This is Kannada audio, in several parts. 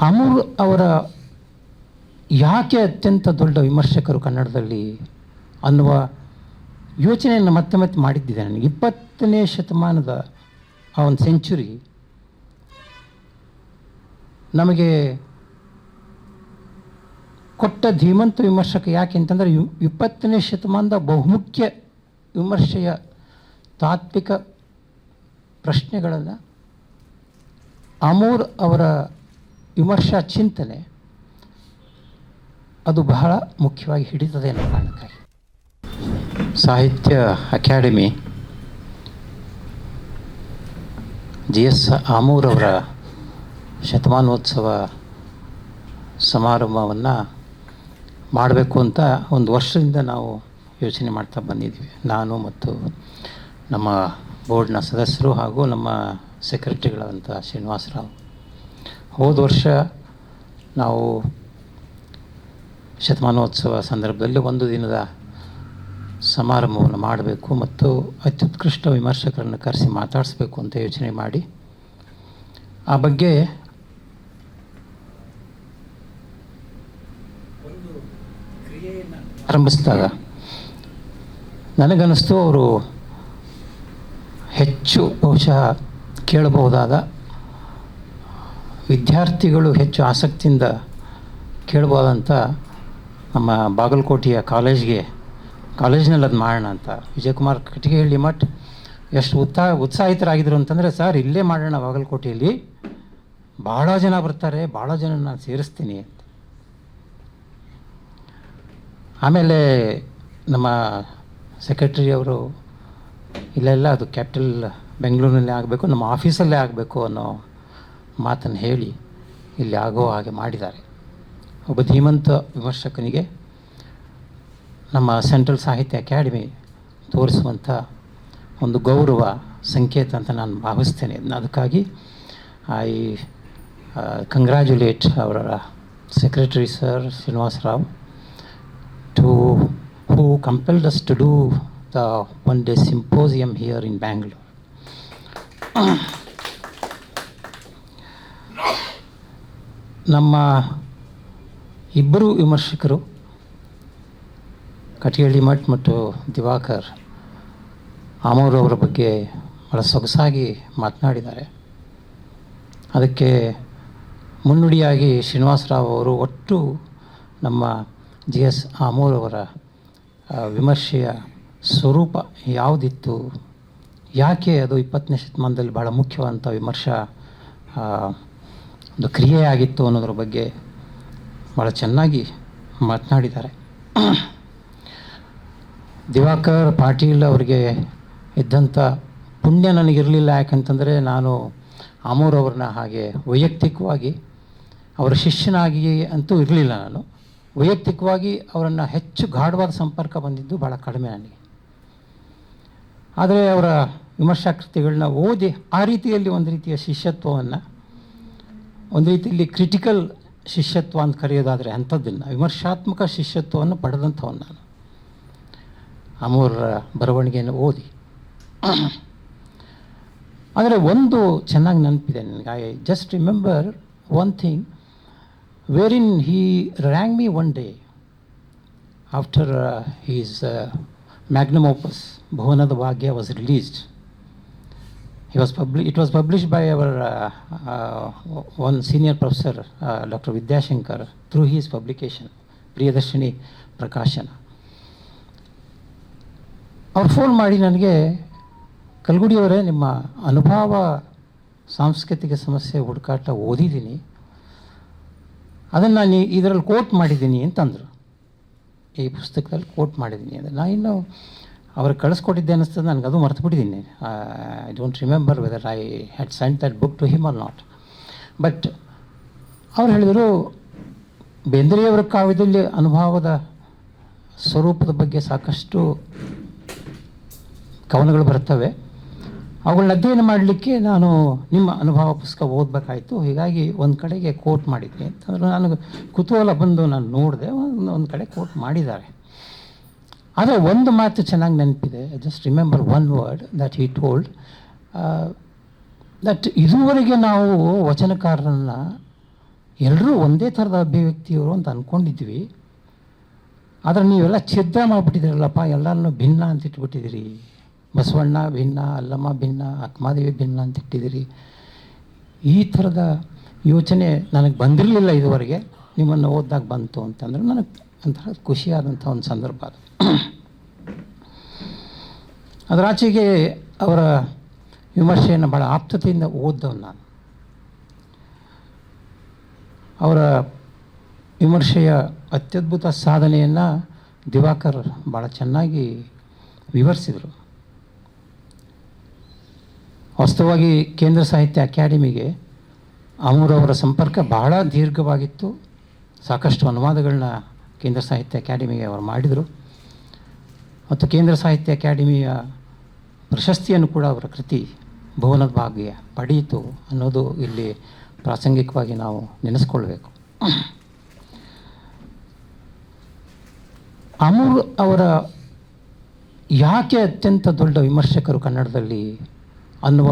ಅಮೂರ್ ಅವರ ಯಾಕೆ ಅತ್ಯಂತ ದೊಡ್ಡ ವಿಮರ್ಶಕರು ಕನ್ನಡದಲ್ಲಿ ಅನ್ನುವ ಯೋಚನೆಯನ್ನು ಮತ್ತೆ ಮತ್ತೆ ಮಾಡಿದ್ದಿದೆ ನನಗೆ. 20ನೇ ಶತಮಾನದ ಆ ಒಂದು ಸೆಂಚುರಿ ನಮಗೆ ಕೊಟ್ಟ ಧೀಮಂತ ವಿಮರ್ಶಕ ಯಾಕೆ ಅಂತಂದರೆ 20ನೇ ಶತಮಾನದ ಬಹುಮುಖ್ಯ ವಿಮರ್ಶೆಯ ತಾತ್ವಿಕ ಪ್ರಶ್ನೆಗಳನ್ನು ಅಮೂರ್ ಅವರ ವಿಮರ್ಶಾ ಚಿಂತನೆ ಅದು ಬಹಳ ಮುಖ್ಯವಾಗಿ ಹಿಡಿತದೆ ಅನ್ನೋ ಕಾರಣಕ್ಕಾಗಿ ಸಾಹಿತ್ಯ ಅಕಾಡೆಮಿ GS ಆಮೂರ್ ಅವರ ಶತಮಾನೋತ್ಸವ ಸಮಾರಂಭವನ್ನು ಮಾಡಬೇಕು ಅಂತ ಒಂದು ವರ್ಷದಿಂದ ನಾವು ಯೋಚನೆ ಮಾಡ್ತಾ ಬಂದಿದ್ದೀವಿ. ನಾನು ಮತ್ತು ನಮ್ಮ ಬೋರ್ಡ್ನ ಸದಸ್ಯರು ಹಾಗೂ ನಮ್ಮ ಸೆಕ್ರೆಟರಿಗಳಾದಂಥ ಶ್ರೀನಿವಾಸರಾವ್. ಹೋದ ವರ್ಷ ನಾವು ಶತಮಾನೋತ್ಸವ ಸಂದರ್ಭದಲ್ಲಿ ಒಂದು ದಿನದ ಸಮಾರಂಭವನ್ನು ಮಾಡಬೇಕು ಮತ್ತು ಅತ್ಯುತ್ಕೃಷ್ಟ ವಿಮರ್ಶಕರನ್ನು ಕರೆಸಿ ಮಾತಾಡಿಸ್ಬೇಕು ಅಂತ ಯೋಚನೆ ಮಾಡಿ ಆ ಬಗ್ಗೆ ಆರಂಭಿಸಿದಾಗ ನನಗನ್ನಿಸ್ತು ಅವರು ಹೆಚ್ಚು ಬಹುಶಃ ಕೇಳಬಹುದಾದ, ವಿದ್ಯಾರ್ಥಿಗಳು ಹೆಚ್ಚು ಆಸಕ್ತಿಯಿಂದ ಕೇಳಬಹುದಂಥ ನಮ್ಮ ಬಾಗಲಕೋಟೆಯ ಕಾಲೇಜಿನಲ್ಲಿ ಅದು ಮಾಡೋಣ ಅಂತ ವಿಜಯಕುಮಾರ್ ಕಟ್ಟಿಗೆಹಳ್ಳಿ ಮಠ ಎಷ್ಟು ಉತ್ಸಾಹಿತರಾಗಿದ್ದರು ಅಂತಂದರೆ, ಸರ್ ಇಲ್ಲೇ ಮಾಡೋಣ ಬಾಗಲಕೋಟೆಯಲ್ಲಿ, ಭಾಳ ಜನ ಬರ್ತಾರೆ, ಭಾಳ ಜನ ನಾನು ಸೇರಿಸ್ತೀನಿ ಅಂತ. ಆಮೇಲೆ ನಮ್ಮ ಸೆಕ್ರೆಟರಿ ಅವರು ಇಲ್ಲೆಲ್ಲ ಅದು ಕ್ಯಾಪಿಟಲ್ ಬೆಂಗಳೂರಿನಲ್ಲೇ ಆಗಬೇಕು, ನಮ್ಮ ಆಫೀಸಲ್ಲೇ ಆಗಬೇಕು ಅನ್ನೋ ಮಾತನ್ನು ಹೇಳಿ ಇಲ್ಲಿ ಆಗೋ ಹಾಗೆ ಮಾಡಿದ್ದಾರೆ. ಒಬ್ಬ ಧೀಮಂತ ವಿಮರ್ಶಕನಿಗೆ ನಮ್ಮ ಸೆಂಟ್ರಲ್ ಸಾಹಿತ್ಯ ಅಕಾಡೆಮಿ ತೋರಿಸುವಂಥ ಒಂದು ಗೌರವ ಸಂಕೇತ ಅಂತ ನಾನು ಭಾವಿಸ್ತೇನೆ. ಅದಕ್ಕಾಗಿ ಐ ಕಂಗ್ರ್ಯಾಚುಲೇಟ್ ಅವರ secretary sir Srinivasa Rao who compelled us to do the one-day symposium here in Bangalore. ನಮ್ಮ ಇಬ್ಬರು ವಿಮರ್ಶಕರು ಕಟಿಹಳ್ಳಿ ಮಠ್ ಮತ್ತು ದಿವಾಕರ್ ಆಮೂರ್ ಅವರ ಬಗ್ಗೆ ಭಾಳ ಸೊಗಸಾಗಿ ಮಾತನಾಡಿದ್ದಾರೆ. ಅದಕ್ಕೆ ಮುನ್ನುಡಿಯಾಗಿ ಶ್ರೀನಿವಾಸರಾವ್ ಅವರು ಒಟ್ಟು ನಮ್ಮ GS ಆಮೂರ್ ಅವರ ವಿಮರ್ಶೆಯ ಸ್ವರೂಪ ಯಾವುದಿತ್ತು, ಯಾಕೆ ಅದು 20ನೇ ಶತಮಾನದಲ್ಲಿ ಭಾಳ ಮುಖ್ಯವಾದಂಥ ವಿಮರ್ಶಾ ಒಂದು ಕ್ರಿಯೆಯಾಗಿತ್ತು ಅನ್ನೋದ್ರ ಬಗ್ಗೆ ಭಾಳ ಚೆನ್ನಾಗಿ ಮಾತನಾಡಿದ್ದಾರೆ. ದಿವಾಕರ್ ಪಾಟೀಲ್ ಅವರಿಗೆ ಇದ್ದಂಥ ಪುಣ್ಯ ನನಗಿರಲಿಲ್ಲ. ಯಾಕಂತಂದರೆ ನಾನು ಆಮೂರ್ ಅವ್ರನ್ನ ಹಾಗೆ ವೈಯಕ್ತಿಕವಾಗಿ ಅವರ ಶಿಷ್ಯನಾಗಿ ಅಂತೂ ಇರಲಿಲ್ಲ. ನಾನು ವೈಯಕ್ತಿಕವಾಗಿ ಅವರನ್ನು ಹೆಚ್ಚು ಗಾಢವಾದ ಸಂಪರ್ಕ ಬಂದಿದ್ದು ಭಾಳ ಕಡಿಮೆ ನನಗೆ. ಆದರೆ ಅವರ ವಿಮರ್ಶಾಕೃತಿಗಳನ್ನ ಓದಿ ಆ ರೀತಿಯಲ್ಲಿ ಒಂದು ರೀತಿಯ ಶಿಷ್ಯತ್ವವನ್ನು, ಒಂದು ರೀತಿಯಲ್ಲಿ ಕ್ರಿಟಿಕಲ್ ಶಿಷ್ಯತ್ವ ಅಂತ ಕರೆಯೋದಾದರೆ ಅಂಥದ್ದನ್ನು, ವಿಮರ್ಶಾತ್ಮಕ ಶಿಷ್ಯತ್ವವನ್ನು ಪಡೆದಂಥವನು ನಾನು ಆಮೂರ್ ಬರವಣಿಗೆಯನ್ನು ಓದಿ. ಆದರೆ ಒಂದು ಚೆನ್ನಾಗಿ ನೆನಪಿದೆ ನನಗೆ. I just remember one thing wherein he rang me one day after his magnum opus Bhuvanada Bhagya was released. It was published by our one senior professor, Dr. Vidyashankar, through his publication Priyadarshini Prakashana. ಅವ್ರು ಫೋನ್ ಮಾಡಿ ನನಗೆ, ಕಲ್ಗುಡಿಯವರೇ, ನಿಮ್ಮ ಅನುಭವ ಸಾಂಸ್ಕೃತಿಕ ಸಮಸ್ಯೆ ಹುಡುಕಾಟ ಓದಿದ್ದೀನಿ, ಅದನ್ನು ನಾನು ಇದರಲ್ಲಿ ಕೋಟ್ ಮಾಡಿದ್ದೀನಿ ಅಂತಂದರು. ಈ ಪುಸ್ತಕದಲ್ಲಿ ಕೋಟ್ ಮಾಡಿದ್ದೀನಿ ಅಂದರೆ ನಾನು ಇನ್ನೂ ಅವ್ರಿಗೆ ಕಳಿಸ್ಕೊಟ್ಟಿದ್ದೆ ಅನ್ನಿಸ್ತದೆ ನನಗೆ, ಅದು ಮರ್ತು ಬಿಟ್ಟಿದ್ದೀನಿ. I don't remember whether I had sent that book to him or not. But ಅವ್ರು ಹೇಳಿದರು, ಬೇಂದ್ರೆಯವರ ಕಾವ್ಯದಲ್ಲಿ ಅನುಭವದ ಸ್ವರೂಪದ ಬಗ್ಗೆ ಸಾಕಷ್ಟು ಕವನಗಳು ಬರ್ತವೆ, ಅವುಗಳನ್ನ ಅಧ್ಯಯನ ಮಾಡಲಿಕ್ಕೆ ನಾನು ನಿಮ್ಮ ಅನುಭವ ಪುಸ್ತಕ ಓದಬೇಕಾಯಿತು, ಹೀಗಾಗಿ ಒಂದು ಕಡೆಗೆ ಕೋಟ್ ಮಾಡಿದ್ದೆ ಅಂತಂದ್ರೆ ನನಗೆ ಕುತೂಹಲ ಬಂದು ನಾನು ನೋಡಿದೆ. ಒಂದು ಕಡೆ ಕೋಟ್ ಮಾಡಿದ್ದಾರೆ. ಆದರೆ ಒಂದು ಮಾತು ಚೆನ್ನಾಗಿ ನೆನಪಿದೆ. Just remember one word that he told, that ಇದುವರೆಗೆ ನಾವು ವಚನಕಾರರನ್ನು ಎಲ್ಲರೂ ಒಂದೇ ಥರದ ಅಭಿವ್ಯಕ್ತಿಯವರು ಅಂತ ಅಂದ್ಕೊಂಡಿದ್ವಿ. ಆದರೆ ನೀವೆಲ್ಲ ಛಿದ್ರ ಮಾಡಿಬಿಟ್ಟಿದ್ದೀರಲ್ಲಪ್ಪ, ಎಲ್ಲರನ್ನೂ ಭಿನ್ನ ಅಂತ ಇಟ್ಬಿಟ್ಟಿದ್ದೀರಿ. ಬಸವಣ್ಣ ಭಿನ್ನ, ಅಲ್ಲಮ್ಮ ಭಿನ್ನ, ಅಕ್ಕಮಹಾದೇವಿ ಭಿನ್ನ ಅಂತ ಇಟ್ಟಿದ್ದೀರಿ. ಈ ಥರದ ಯೋಚನೆ ನನಗೆ ಬಂದಿರಲಿಲ್ಲ ಇದುವರೆಗೆ, ನಿಮ್ಮನ್ನು ಓದಿದಾಗ ಬಂತು ಅಂತಂದರೆ ನನಗೆ ಒಂಥರ ಖುಷಿಯಾದಂಥ ಒಂದು ಸಂದರ್ಭ ಅದು. ಅದರಾಚೆಗೆ ಅವರ ವಿಮರ್ಶೆಯನ್ನು ಭಾಳ ಆಪ್ತತೆಯಿಂದ ಓದ್ದವನು ನಾನು. ಅವರ ವಿಮರ್ಶೆಯ ಅತ್ಯದ್ಭುತ ಸಾಧನೆಯನ್ನು ದಿವಾಕರ್ ಭಾಳ ಚೆನ್ನಾಗಿ ವಿವರಿಸಿದರು. ವಾಸ್ತವವಾಗಿ ಕೇಂದ್ರ ಸಾಹಿತ್ಯ ಅಕಾಡೆಮಿಗೆ ಅಮೂರವರ ಸಂಪರ್ಕ ಬಹಳ ದೀರ್ಘವಾಗಿತ್ತು. ಸಾಕಷ್ಟು ಅನುವಾದಗಳನ್ನ ಕೇಂದ್ರ ಸಾಹಿತ್ಯ ಅಕಾಡೆಮಿಗೆ ಅವರು ಮಾಡಿದರು ಮತ್ತು ಕೇಂದ್ರ ಸಾಹಿತ್ಯ ಅಕಾಡೆಮಿಯ ಪ್ರಶಸ್ತಿಯನ್ನು ಕೂಡ ಅವರ ಕೃತಿ ಭುವನದ ಭಾಗ್ಯ ಪಡೆಯಿತು ಅನ್ನೋದು ಇಲ್ಲಿ ಪ್ರಾಸಂಗಿಕವಾಗಿ ನಾವು ನೆನೆಸ್ಕೊಳ್ಬೇಕು. ಅಮೂರ್ ಅವರ ಯಾಕೆ ಅತ್ಯಂತ ದೊಡ್ಡ ವಿಮರ್ಶಕರು ಕನ್ನಡದಲ್ಲಿ ಅನ್ನುವ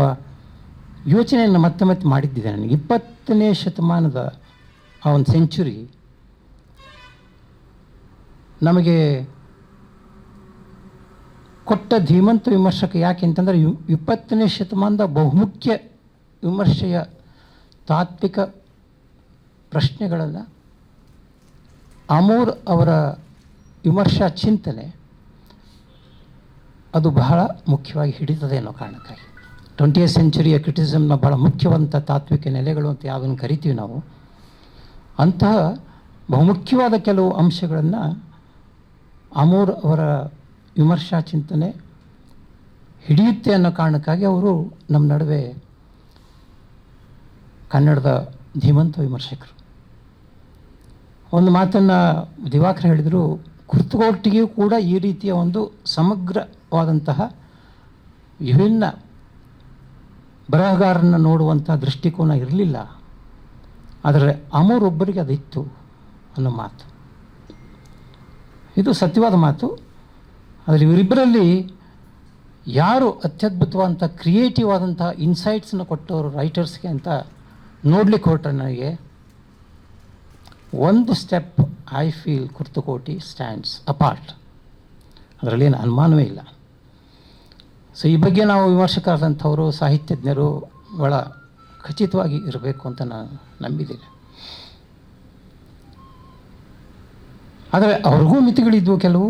ಯೋಚನೆಯನ್ನು ಮತ್ತೆ ಮತ್ತೆ ಮಾಡಿದ್ದಿದೆ ನನಗೆ. 20ನೇ ಶತಮಾನದ ಆ ಒಂದು ಸೆಂಚುರಿ ನಮಗೆ ಕೊಟ್ಟ ಧೀಮಂತ ವಿಮರ್ಶಕ ಯಾಕೆ ಅಂತಂದರೆ 20ನೇ ಶತಮಾನದ ಬಹುಮುಖ್ಯ ವಿಮರ್ಶೆಯ ತಾತ್ವಿಕ ಪ್ರಶ್ನೆಗಳನ್ನು ಅಮೂರ್ ಅವರ ವಿಮರ್ಶಾ ಚಿಂತನೆ ಅದು ಬಹಳ ಮುಖ್ಯವಾಗಿ ಹಿಡಿತದೆ ಅನ್ನೋ ಕಾರಣಕ್ಕಾಗಿ 20th ಸೆಂಚುರಿಯ ಕ್ರಿಟಿಸಿಸಮ್ನ ಭಾಳ ಮುಖ್ಯವಂತ ತಾತ್ವಿಕ ನೆಲೆಗಳು ಅಂತ ಯಾವುದನ್ನು ಕರಿತೀವಿ ನಾವು, ಅಂತಹ ಬಹುಮುಖ್ಯವಾದ ಕೆಲವು ಅಂಶಗಳನ್ನು ಅಮೂರ್ ಅವರ ವಿಮರ್ಶಾ ಚಿಂತನೆ ಹಿಡಿಯುತ್ತೆ ಅನ್ನೋ ಕಾರಣಕ್ಕಾಗಿ ಅವರು ನಮ್ಮ ನಡುವೆ ಕನ್ನಡದ ಧೀಮಂತ ವಿಮರ್ಶಕರು. ಒಂದು ಮಾತನ್ನು ದಿವಾಕರ್ ಹೇಳಿದರು, ಕುರ್ತುಕೋಟಿಗೂ ಕೂಡ ಈ ರೀತಿಯ ಒಂದು ಸಮಗ್ರವಾದಂತಹ ವಿಭಿನ್ನ ಬರಹಗಾರನ್ನು ನೋಡುವಂಥ ದೃಷ್ಟಿಕೋನ ಇರಲಿಲ್ಲ, ಆದರೆ ಅಮೂರ್ ಒಬ್ಬರಿಗೆ ಅದಿತ್ತು ಅನ್ನೋ ಮಾತು. ಇದು ಸತ್ಯವಾದ ಮಾತು. ಆದರೆ ಇವರಿಬ್ಬರಲ್ಲಿ ಯಾರು ಅತ್ಯದ್ಭುತವಾದಂಥ ಕ್ರಿಯೇಟಿವ್ ಆದಂಥ ಇನ್ಸೈಟ್ಸನ್ನು ಕೊಟ್ಟವರು ರೈಟರ್ಸ್ಗೆ ಅಂತ ನೋಡ್ಲಿಕ್ಕೆ ಹೊರಟ್ರೆ ನನಗೆ ಒಂದು step I feel Kurtukoti stands apart, ಅದರಲ್ಲೇನು ಅನುಮಾನವೇ ಇಲ್ಲ. ಸೊ ಈ ಬಗ್ಗೆ ನಾವು ವಿಮರ್ಶಕರಾದಂಥವರು ಸಾಹಿತ್ಯಜ್ಞರು ಭಾಳ ಖಚಿತವಾಗಿ ಇರಬೇಕು ಅಂತ ನಾನು ನಂಬಿದ್ದೀನಿ. ಆದರೆ ಅವ್ರಿಗೂ ಮಿತಿಗಳಿದ್ವು ಕೆಲವು.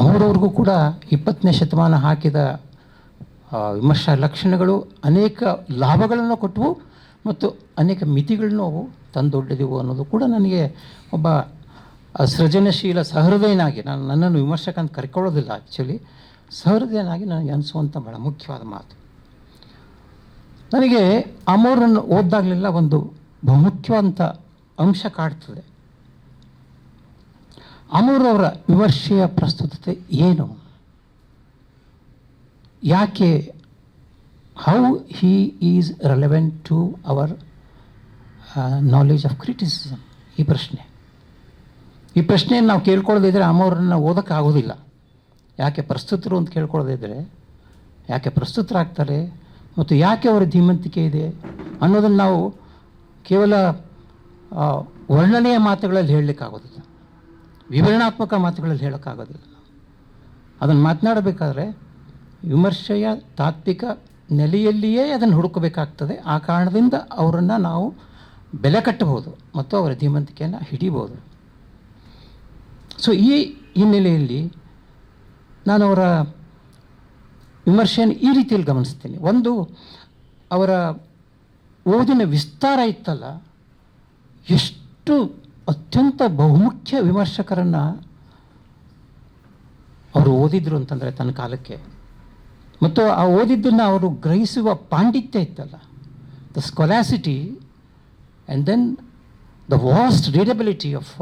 ಅವರವ್ರಿಗೂ ಕೂಡ 20ನೇ ಶತಮಾನ ಹಾಕಿದ ವಿಮರ್ಶಾ ಲಕ್ಷಣಗಳು ಅನೇಕ ಲಾಭಗಳನ್ನು ಕೊಟ್ಟವು ಮತ್ತು ಅನೇಕ ಮಿತಿಗಳನ್ನು ಅವು ತಂದೊಡ್ಡಿದೆವು ಅನ್ನೋದು ಕೂಡ ನನಗೆ ಒಬ್ಬ ಸೃಜನಶೀಲ ಸಹೃದಯನಾಗಿ, ನಾನು ನನ್ನನ್ನು ವಿಮರ್ಶಕ ಅಂತ ಕರ್ಕೊಳ್ಳೋದಿಲ್ಲ, ಆ್ಯಕ್ಚುಲಿ ಸಹೃದಯನಾಗಿ ನನಗೆ ಅನಿಸುವಂಥ ಭಾಳ ಮುಖ್ಯವಾದ ಮಾತು. ನನಗೆ ಅಮೂರನ್ನು ಓದ್ದಾಗಲೆಲ್ಲ ಒಂದು ಬಹುಮುಖ್ಯವಾದಂಥ ಅಂಶ ಕಾಡ್ತದೆ. ಅಮೂರ್ ಅವರ ವಿಮರ್ಶೆಯ ಪ್ರಸ್ತುತತೆ ಏನು, ಯಾಕೆ, how he is relevant to our knowledge of criticism. ಈ ಪ್ರಶ್ನೆಯನ್ನು ನಾವು ಕೇಳ್ಕೊಳ್ಳೋದಿದ್ದರೆ ಅಮೂರನ್ನು ಓದೋಕ್ಕಾಗೋದಿಲ್ಲ. ಯಾಕೆ ಪ್ರಸ್ತುತರು ಅಂತ ಕೇಳ್ಕೊಳ್ಳೋದಿದ್ದರೆ ಯಾಕೆ ಪ್ರಸ್ತುತರಾಗ್ತಾರೆ ಮತ್ತು ಯಾಕೆ ಅವರ ಧೀಮಂತಿಕೆ ಇದೆ ಅನ್ನೋದನ್ನು ನಾವು ಕೇವಲ ವರ್ಣನೆಯ ಮಾತುಗಳಲ್ಲಿ ಹೇಳಲಿಕ್ಕಾಗೋದಿಲ್ಲ, ವಿವರಣಾತ್ಮಕ ಮಾತುಗಳಲ್ಲಿ ಹೇಳೋಕ್ಕಾಗೋದಿಲ್ಲ. ಅದನ್ನು ಮಾತನಾಡಬೇಕಾದ್ರೆ ವಿಮರ್ಶೆಯ ತಾತ್ವಿಕ ನೆಲೆಯಲ್ಲಿಯೇ ಅದನ್ನು ಹುಡುಕಬೇಕಾಗ್ತದೆ. ಆ ಕಾರಣದಿಂದ ಅವರನ್ನು ನಾವು ಬೆಲೆ ಕಟ್ಟಬಹುದು ಮತ್ತು ಅವರ ಧೀಮಂತಿಕೆಯನ್ನು ಹಿಡಿಬೋದು. ಸೊ ಈ ಹಿನ್ನೆಲೆಯಲ್ಲಿ ನಾನು ಅವರ ವಿಮರ್ಶೆಯನ್ನು ಈ ರೀತಿಯಲ್ಲಿ ಗಮನಿಸ್ತೀನಿ. ಒಂದು, ಅವರ ಓದಿನ ವಿಸ್ತಾರ ಇತ್ತಲ್ಲ, ಎಷ್ಟು ಅತ್ಯಂತ ಬಹುಮುಖ್ಯ ವಿಮರ್ಶಕರನ್ನು ಅವರು ಓದಿದ್ರು ಅಂತಂದರೆ ತನ್ನ ಕಾಲಕ್ಕೆ, ಮತ್ತು ಆ ಓದಿದ್ದನ್ನು ಅವರು ಗ್ರಹಿಸುವ ಪಾಂಡಿತ್ಯ ಇತ್ತಲ್ಲ, the scholasticity and then the vast readability of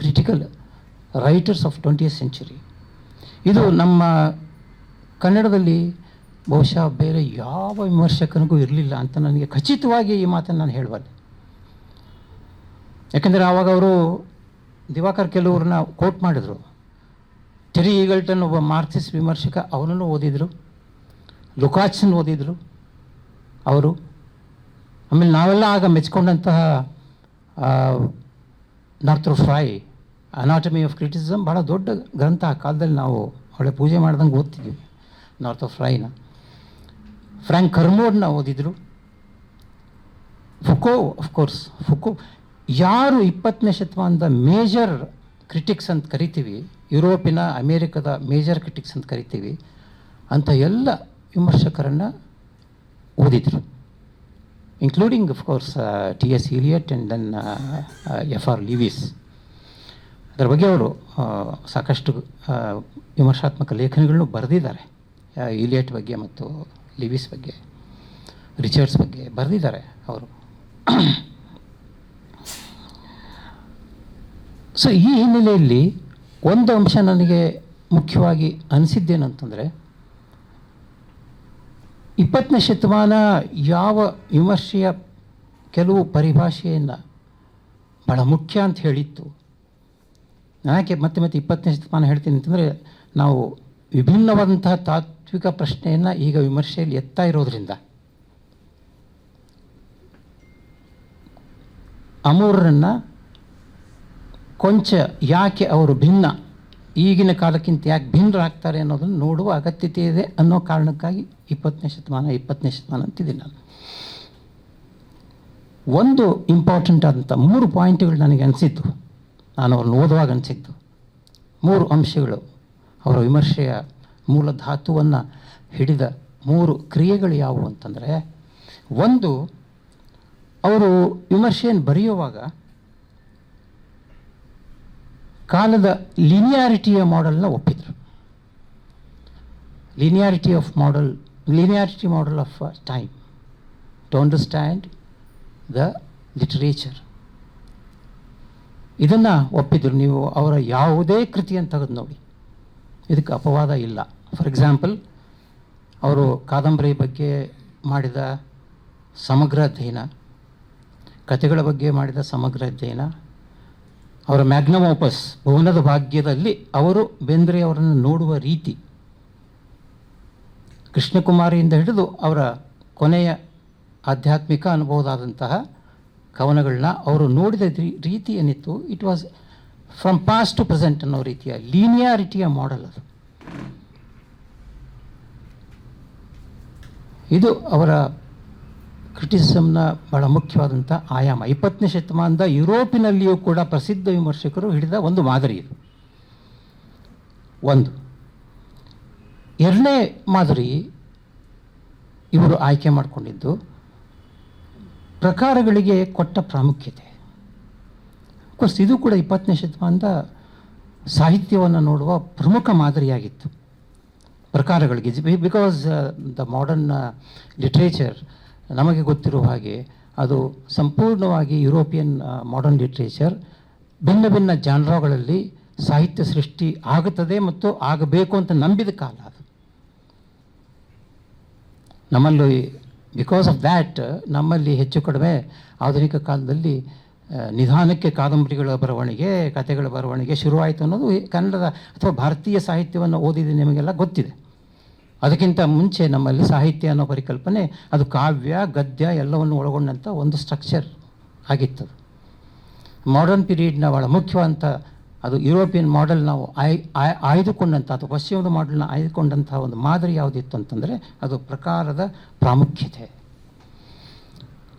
critical writers of 20th century. ಇದು ನಮ್ಮ ಕನ್ನಡದಲ್ಲಿ ಬಹುಶಃ ಬೇರೆ ಯಾವ ವಿಮರ್ಶಕನಿಗೂ ಇರಲಿಲ್ಲ ಅಂತ ನನಗೆ ಖಚಿತವಾಗಿ ಈ ಮಾತನ್ನು ನಾನು ಹೇಳಬಲ್ಲೆ. ಯಾಕೆಂದರೆ ಆವಾಗ ಅವರು ದಿವಾಕರ್ ಕೆಲವ್ರನ್ನ ಕೋಟ್ ಮಾಡಿದರು. ಟೆರಿ ಈಗಲ್ಟನ್ ಒಬ್ಬ ಮಾರ್ಕ್ಸಿಸ್ಟ್ ವಿಮರ್ಶಕ, ಅವನನ್ನು ಓದಿದರು. ಲುಕಾಚ್ಸನ್ ಓದಿದರು ಅವರು. ಆಮೇಲೆ ನಾವೆಲ್ಲ ಆಗ ಮೆಚ್ಕೊಂಡಂತಹ ನಾರ್ಥರ್ ಫ್ರೈ ಅನಾಟಮಿ ಆಫ್ ಕ್ರಿಟಿಸಿಸಮ್ ಭಾಳ ದೊಡ್ಡ ಗ್ರಂಥ. ಆ ಕಾಲದಲ್ಲಿ ನಾವು ಒಳ್ಳೆ ಪೂಜೆ ಮಾಡ್ದಂಗೆ ಓದ್ತಿದ್ವಿ ನಾರ್ಥರ್ ಫ್ರೈನ. ಫ್ರ್ಯಾಂಕ್ ಕರ್ಮೋಡ್ನ ಓದಿದ್ರು. ಫುಕೋ, ಆಫ್ಕೋರ್ಸ್ ಫುಕೋ. ಯಾರು 20ನೇ ಶತಮಾನದ ಮೇಜರ್ ಕ್ರಿಟಿಕ್ಸ್ ಅಂತ ಕರಿತೀವಿ, ಯುರೋಪಿನ ಅಮೇರಿಕದ ಮೇಜರ್ ಕ್ರಿಟಿಕ್ಸ್ ಅಂತ ಕರಿತೀವಿ, ಅಂಥ ಎಲ್ಲ ವಿಮರ್ಶಕರನ್ನು ಓದಿದರು, including of course T.S. Eliot and then F.R. Lewis. ಅದರ ಬಗ್ಗೆ ಅವರು ಸಾಕಷ್ಟು ವಿಮರ್ಶಾತ್ಮಕ ಲೇಖನಗಳನ್ನು ಬರೆದಿದ್ದಾರೆ. ಇಲಿಯಟ್ ಬಗ್ಗೆ ಮತ್ತು ಲಿವಿಸ್ ಬಗ್ಗೆ, ರಿಚರ್ಡ್ಸ್ ಬಗ್ಗೆ ಬರೆದಿದ್ದಾರೆ ಅವರು. ಸೊ ಈ ಹಿನ್ನೆಲೆಯಲ್ಲಿ ಒಂದು ಅಂಶ ನನಗೆ ಮುಖ್ಯವಾಗಿ ಅನಿಸಿದ್ದೇನಂತಂದರೆ, 20ನೇ ಶತಮಾನ ಯಾವ ವಿಮರ್ಶೆಯ ಕೆಲವು ಪರಿಭಾಷೆಯನ್ನು ಭಾಳ ಮುಖ್ಯ ಅಂತ ಹೇಳಿತ್ತು. ಯಾಕೆ ಮತ್ತೆ 20ನೇ ಶತಮಾನ ಹೇಳ್ತೀನಿ ಅಂತಂದರೆ, ನಾವು ವಿಭಿನ್ನವಾದಂತಹ ತಾತ್ವಿಕ ಪ್ರಶ್ನೆಯನ್ನು ಈಗ ವಿಮರ್ಶೆಯಲ್ಲಿ ಎತ್ತಾ ಇರೋದರಿಂದ. ಅಮೂರನ್ನು ಕೊಂಚ ಯಾಕೆ ಅವರು ಭಿನ್ನ, ಈಗಿನ ಕಾಲಕ್ಕಿಂತ ಯಾಕೆ ಭಿನ್ನರಾಗ್ತಾರೆ ಅನ್ನೋದನ್ನು ನೋಡುವ ಅಗತ್ಯತೆ ಇದೆ ಅನ್ನೋ ಕಾರಣಕ್ಕಾಗಿ 20ನೇ ಶತಮಾನ ಅಂತಿದ್ದೀನಿ ನಾನು. ಒಂದು ಇಂಪಾರ್ಟೆಂಟ್ ಆದಂಥ 3 ಪಾಯಿಂಟ್ಗಳು ನನಗೆ ಅನಿಸಿದ್ದು, ನಾನು ಅವ್ರನ್ನ ಓದುವಾಗ ಅನಿಸಿದ್ದು 3 ಅಂಶಗಳು, ಅವರ ವಿಮರ್ಶೆಯ ಮೂಲ ಧಾತುವನ್ನು ಹಿಡಿದ 3 ಕ್ರಿಯೆಗಳು ಯಾವುವು ಅಂತಂದರೆ, ಒಂದು, ಅವರು ವಿಮರ್ಶೆಯನ್ನು ಬರೆಯುವಾಗ ಕಾಲದ ಲಿನಿಯಾರಿಟಿಯ ಮಾಡೆಲ್ನ ಒಪ್ಪಿದರು. Linearity model of time to understand the literature. ಇದನ್ನು ಒಪ್ಪಿದರು. ನೀವು ಅವರ ಯಾವುದೇ ಕೃತಿಯನ್ನು ತೆಗೆದು ನೋಡಿ, ಇದಕ್ಕೆ ಅಪವಾದ ಇಲ್ಲ. ಫಾರ್ ಎಕ್ಸಾಂಪಲ್, ಅವರು ಕಾದಂಬರಿ ಬಗ್ಗೆ ಮಾಡಿದ ಸಮಗ್ರ ಅಧ್ಯಯನ, ಕಥೆಗಳ ಬಗ್ಗೆ ಮಾಡಿದ ಸಮಗ್ರ ಅಧ್ಯಯನ, ಅವರ ಮ್ಯಾಗ್ನಮ್ ಓಪಸ್ ಭುವನದ ಭಾಗ್ಯದಲ್ಲಿ ಅವರು ಬೇಂದ್ರೆ ಅವರನ್ನು ನೋಡುವ ರೀತಿ, ಕೃಷ್ಣಕುಮಾರಿಯಿಂದ ಹಿಡಿದು ಅವರ ಕೊನೆಯ ಆಧ್ಯಾತ್ಮಿಕ ಅನುಭವದಾದಂತಹ ಕವನಗಳನ್ನ ಅವರು ನೋಡಿದ ರೀತಿ ಏನಿತ್ತು, it was from past to present ಅನ್ನೋ ರೀತಿಯ ಲೀನಿಯಾರಿಟಿಯ ಮಾಡೆಲ್ ಅದು. ಇದು ಅವರ ಕ್ರಿಟಿಸಿಸಮ್ನ ಬಹಳ ಮುಖ್ಯವಾದಂಥ ಆಯಾಮ. 20ನೇ ಶತಮಾನದ ಯುರೋಪಿನಲ್ಲಿಯೂ ಕೂಡ ಪ್ರಸಿದ್ಧ ವಿಮರ್ಶಕರು ಹಿಡಿದ ಒಂದು ಮಾದರಿ ಇದು. ಒಂದು. ಎರಡನೇ ಮಾದರಿ ಇವರು ಆಯ್ಕೆ ಮಾಡಿಕೊಂಡಿದ್ದು ಪ್ರಕಾರಗಳಿಗೆ ಕೊಟ್ಟ ಪ್ರಾಮುಖ್ಯತೆ. ಕೋರ್ಸ್ ಇದು ಕೂಡ 20ನೇ ಶತಮಾನದ ಸಾಹಿತ್ಯವನ್ನು ನೋಡುವ ಪ್ರಮುಖ ಮಾದರಿಯಾಗಿತ್ತು ಪ್ರಕಾರಗಳಿಗೆ. ಬಿಕಾಸ್ ದ ಮಾಡರ್ನ್ ಲಿಟ್ರೇಚರ್ ನಮಗೆ ಗೊತ್ತಿರುವ ಹಾಗೆ ಅದು ಸಂಪೂರ್ಣವಾಗಿ ಯುರೋಪಿಯನ್ ಮಾಡರ್ನ್ ಲಿಟ್ರೇಚರ್ ಭಿನ್ನ ಭಿನ್ನ ಜಾನ್ರಾಗಳಲ್ಲಿ ಸಾಹಿತ್ಯ ಸೃಷ್ಟಿ ಆಗುತ್ತದೆ ಮತ್ತು ಆಗಬೇಕು ಅಂತ ನಂಬಿದ ಕಾಲ ಅದು. ನಮ್ಮಲ್ಲಿ ಬಿಕಾಸ್ ಆಫ್ ದ್ಯಾಟ್ ನಮ್ಮಲ್ಲಿ ಹೆಚ್ಚು ಕಡಿಮೆ ಆಧುನಿಕ ಕಾಲದಲ್ಲಿ ನಿಧಾನಕ್ಕೆ ಕಾದಂಬರಿಗಳ ಬರವಣಿಗೆ, ಕಥೆಗಳ ಬರವಣಿಗೆ ಶುರುವಾಯಿತು ಅನ್ನೋದು ಕನ್ನಡದ ಅಥವಾ ಭಾರತೀಯ ಸಾಹಿತ್ಯವನ್ನು ಓದಿದ ನಿಮಗೆಲ್ಲ ಗೊತ್ತಿದೆ. ಅದಕ್ಕಿಂತ ಮುಂಚೆ ನಮ್ಮಲ್ಲಿ ಸಾಹಿತ್ಯ ಅನ್ನೋ ಪರಿಕಲ್ಪನೆ ಅದು ಕಾವ್ಯ, ಗದ್ಯ ಎಲ್ಲವನ್ನು ಒಳಗೊಂಡಂಥ ಒಂದು ಸ್ಟ್ರಕ್ಚರ್ ಆಗಿತ್ತು. ಮಾಡರ್ನ್ ಪೀರಿಯಡ್ನ ಭಾಳ ಮುಖ್ಯವಾದಂಥ ಅದು ಯುರೋಪಿಯನ್ ಮಾಡೆಲ್ ನಾವು ಆಯ್ದುಕೊಂಡಂಥ ಅಥವಾ ಪಶ್ಚಿಮದ ಮಾಡೆಲ್ನ ಆಯ್ದುಕೊಂಡಂಥ ಒಂದು ಮಾದರಿ ಯಾವುದಿತ್ತು ಅಂತಂದರೆ ಅದು ಪ್ರಕಾರದ ಪ್ರಾಮುಖ್ಯತೆ.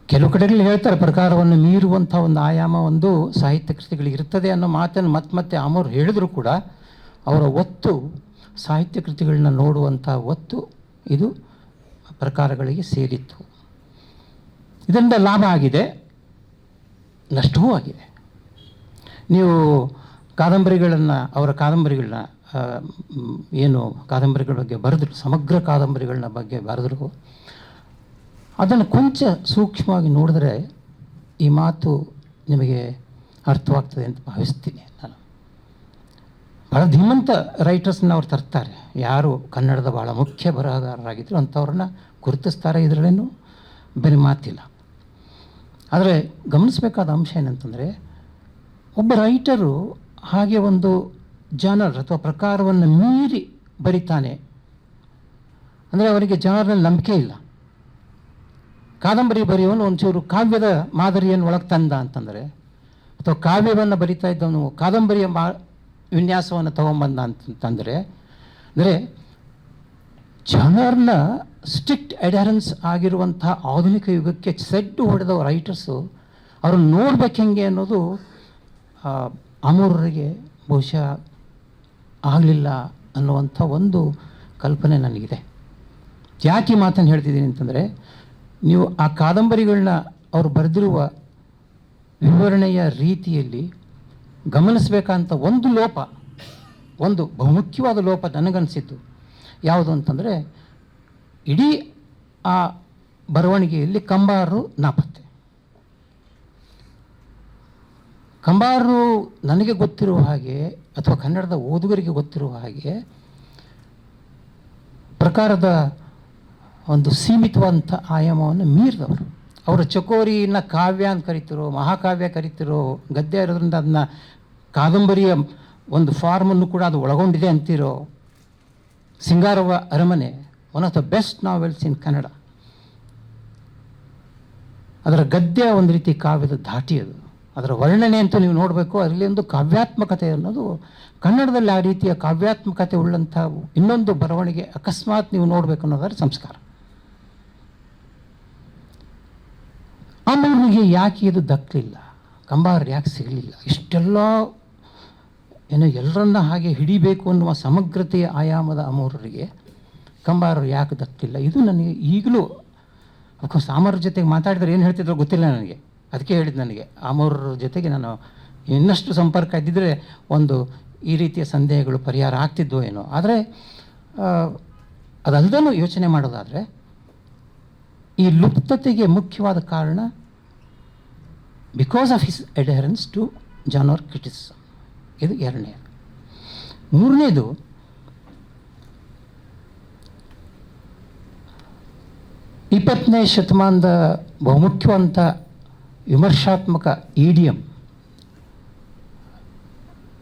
ಕೆಲವು ಕಡೆಗಳಲ್ಲಿ ಹೇಳ್ತಾರೆ ಪ್ರಕಾರವನ್ನು ಮೀರುವಂಥ ಒಂದು ಆಯಾಮ ಒಂದು ಸಾಹಿತ್ಯ ಕೃತಿಗಳಿಗೆ ಇರ್ತದೆ ಅನ್ನೋ ಮಾತನ್ನು ಮತ್ತೆ ಆಮೋರು ಹೇಳಿದ್ರು ಕೂಡ ಅವರ ಒತ್ತು ಸಾಹಿತ್ಯ ಕೃತಿಗಳನ್ನ ನೋಡುವಂಥ ಒತ್ತು ಇದು ಪ್ರಕಾರಗಳಿಗೆ ಸೇರಿತ್ತು. ಇದರಿಂದ ಲಾಭ ಆಗಿದೆ, ನಷ್ಟವೂ ಆಗಿದೆ. ನೀವು ಅವರ ಕಾದಂಬರಿಗಳನ್ನ ಏನು ಕಾದಂಬರಿಗಳ ಬಗ್ಗೆ ಬರೆದ್ರು, ಸಮಗ್ರ ಕಾದಂಬರಿಗಳನ್ನ ಬಗ್ಗೆ ಬರೆದ್ರು, ಅದನ್ನು ಕೊಂಚ ಸೂಕ್ಷ್ಮವಾಗಿ ನೋಡಿದ್ರೆ ಈ ಮಾತು ನಿಮಗೆ ಅರ್ಥವಾಗ್ತದೆ ಅಂತ ಭಾವಿಸ್ತೀನಿ ನಾನು. ಭಾಳ ಧೀಮಂತ ರೈಟರ್ಸ್ನ ಅವ್ರು ತರ್ತಾರೆ, ಯಾರು ಕನ್ನಡದ ಭಾಳ ಮುಖ್ಯ ಬರಹಗಾರರಾಗಿದ್ದರು ಅಂಥವ್ರನ್ನ ಗುರುತಿಸ್ತಾರೆ, ಇದರಲ್ಲೇನು ಬೇರೆ ಮಾತಿಲ್ಲ. ಆದರೆ ಗಮನಿಸಬೇಕಾದ ಅಂಶ ಏನಂತಂದರೆ, ಒಬ್ಬ ರೈಟರು ಹಾಗೆ ಒಂದು ಜಾನರ್ ಅಥವಾ ಪ್ರಕಾರವನ್ನು ಮೀರಿ ಬರಿತಾನೆ ಅಂದರೆ ಅವರಿಗೆ ಜಾನರ್ನಲ್ಲಿ ನಂಬಿಕೆ ಇಲ್ಲ. ಕಾದಂಬರಿ ಬರೆಯೋನು ಒಂಚೂರು ಕಾವ್ಯದ ಮಾದರಿಯನ್ನು ಒಳಗೆ ತಂದ ಅಂತಂದರೆ, ಅಥವಾ ಕಾವ್ಯವನ್ನು ಬರಿತಾ ಇದ್ದವನು ಕಾದಂಬರಿಯ ವಿನ್ಯಾಸವನ್ನು ತಗೊಂಬಂದ ಅಂತಂದರೆ, ಅಂದರೆ ಜನರ್ನ ಸ್ಟ್ರಿಕ್ಟ್ ಅಡ್ಹರೆನ್ಸ್ ಆಗಿರುವಂಥ ಆಧುನಿಕ ಯುಗಕ್ಕೆ ಸೆಡ್ಡು ಹೊಡೆದ ರೈಟರ್ಸು ಅವ್ರನ್ನ ನೋಡ್ಬೇಕು ಹೆಂಗೆ ಅನ್ನೋದು ಅಮೂರರಿಗೆ ಬಹುಶಃ ಆಗಲಿಲ್ಲ ಅನ್ನುವಂಥ ಒಂದು ಕಲ್ಪನೆ ನನಗಿದೆ. ಯಾಕೆ ಈ ಮಾತನ್ನು ಹೇಳ್ತಿದ್ದೀನಿ ಅಂತಂದರೆ, ನೀವು ಆ ಕಾದಂಬರಿಗಳನ್ನ ಅವರು ಬರೆದಿರುವ ವಿವರಣೆಯ ರೀತಿಯಲ್ಲಿ ಗಮನಿಸಬೇಕಂತ ಒಂದು ಲೋಪ, ಒಂದು ಬಹುಮುಖ್ಯವಾದ ಲೋಪ ನನಗನ್ನಿಸಿದ್ದು ಯಾವುದು ಅಂತಂದರೆ, ಇಡೀ ಆ ಬರವಣಿಗೆಯಲ್ಲಿ ಕಂಬಾರರು ನಾಪತ್ತೆ. ಕಂಬಾರರು ನನಗೆ ಗೊತ್ತಿರುವ ಹಾಗೆ, ಅಥವಾ ಕನ್ನಡದ ಓದುಗರಿಗೆ ಗೊತ್ತಿರುವ ಹಾಗೆ, ಪ್ರಕಾರದ ಒಂದು ಸೀಮಿತವಾದಂಥ ಆಯಾಮವನ್ನು ಮೀರಿದವರು. ಅವರ ಚಕೋರಿನ ಕಾವ್ಯ ಅಂತ ಕರಿತಿರೋ, ಮಹಾಕಾವ್ಯ ಕರಿತಿರೋ, ಗದ್ಯ ಇರೋದ್ರಿಂದ ಅದನ್ನ ಕಾದಂಬರಿಯ ಒಂದು ಫಾರ್ಮನ್ನು ಕೂಡ ಅದು ಒಳಗೊಂಡಿದೆ ಅಂತಿರೋ Singarava Aramane, one of the best novels in Kannada. ಅದರ ಗದ್ಯ ಒಂದು ರೀತಿ ಕಾವ್ಯದ ಧಾಟಿ, ಅದು ಅದರ ವರ್ಣನೆ ಅಂತೂ ನೀವು ನೋಡಬೇಕು. ಅದರಲ್ಲಿ ಒಂದು ಕಾವ್ಯಾತ್ಮಕತೆ ಅನ್ನೋದು ಕನ್ನಡದಲ್ಲಿ ಆ ರೀತಿಯ ಕಾವ್ಯಾತ್ಮಕತೆ ಉಳ್ಳಂಥ ಇನ್ನೊಂದು ಬರವಣಿಗೆ ಅಕಸ್ಮಾತ್ ನೀವು ನೋಡಬೇಕು ಅನ್ನೋದರ ಸಂಸ್ಕಾರ. ಅಮೂರಿಗೆ ಯಾಕೆ ಇದು ದಕ್ಕಲಿಲ್ಲ, ಕಂಬಾರ ಯಾಕೆ ಸಿಗಲಿಲ್ಲ? ಇಷ್ಟೆಲ್ಲ ಎಲ್ಲರನ್ನ ಹಾಗೆ ಹಿಡಿಬೇಕು ಅನ್ನುವ ಸಮಗ್ರತೆಯ ಆಯಾಮದ ಅಮೂರರಿಗೆ ಕಂಬಾರರು ಯಾಕೆ ದಕ್ಕಲಿಲ್ಲ? ಇದು ನನಗೆ ಈಗಲೂ, ಅಫ್ಕೋರ್ಸ್ ಅಮೂರ ಜೊತೆಗೆ ಮಾತಾಡಿದ್ರೆ ಏನು ಹೇಳ್ತಿದ್ರು ಗೊತ್ತಿಲ್ಲ ನನಗೆ. ಅದಕ್ಕೆ ಹೇಳಿದ್ದು, ನನಗೆ ಅಮೂರರ ಜೊತೆಗೆ ನಾನು ಇನ್ನಷ್ಟು ಸಂಪರ್ಕ ಇದ್ದಿದ್ದರೆ ಒಂದು ಈ ರೀತಿಯ ಸಂದೇಹಗಳು ಪರಿಹಾರ ಆಗ್ತಿದ್ವೋ ಏನೋ. ಆದರೆ ಅದಲ್ಲದೂ ಯೋಚನೆ ಮಾಡೋದಾದರೆ, ಈ ಲುಪ್ತತೆಗೆ ಮುಖ್ಯವಾದ ಕಾರಣ because of his adherence to genre criticism. ಇದು ಎರಡನೇದು. ಮೂರನೇದು, ಇಪ್ಪತ್ತನೇ ಶತಮಾನದ ಬಹುಮುಖ್ಯವಾದಂಥ ವಿಮರ್ಶಾತ್ಮಕ ಇಡಿಯಮ್,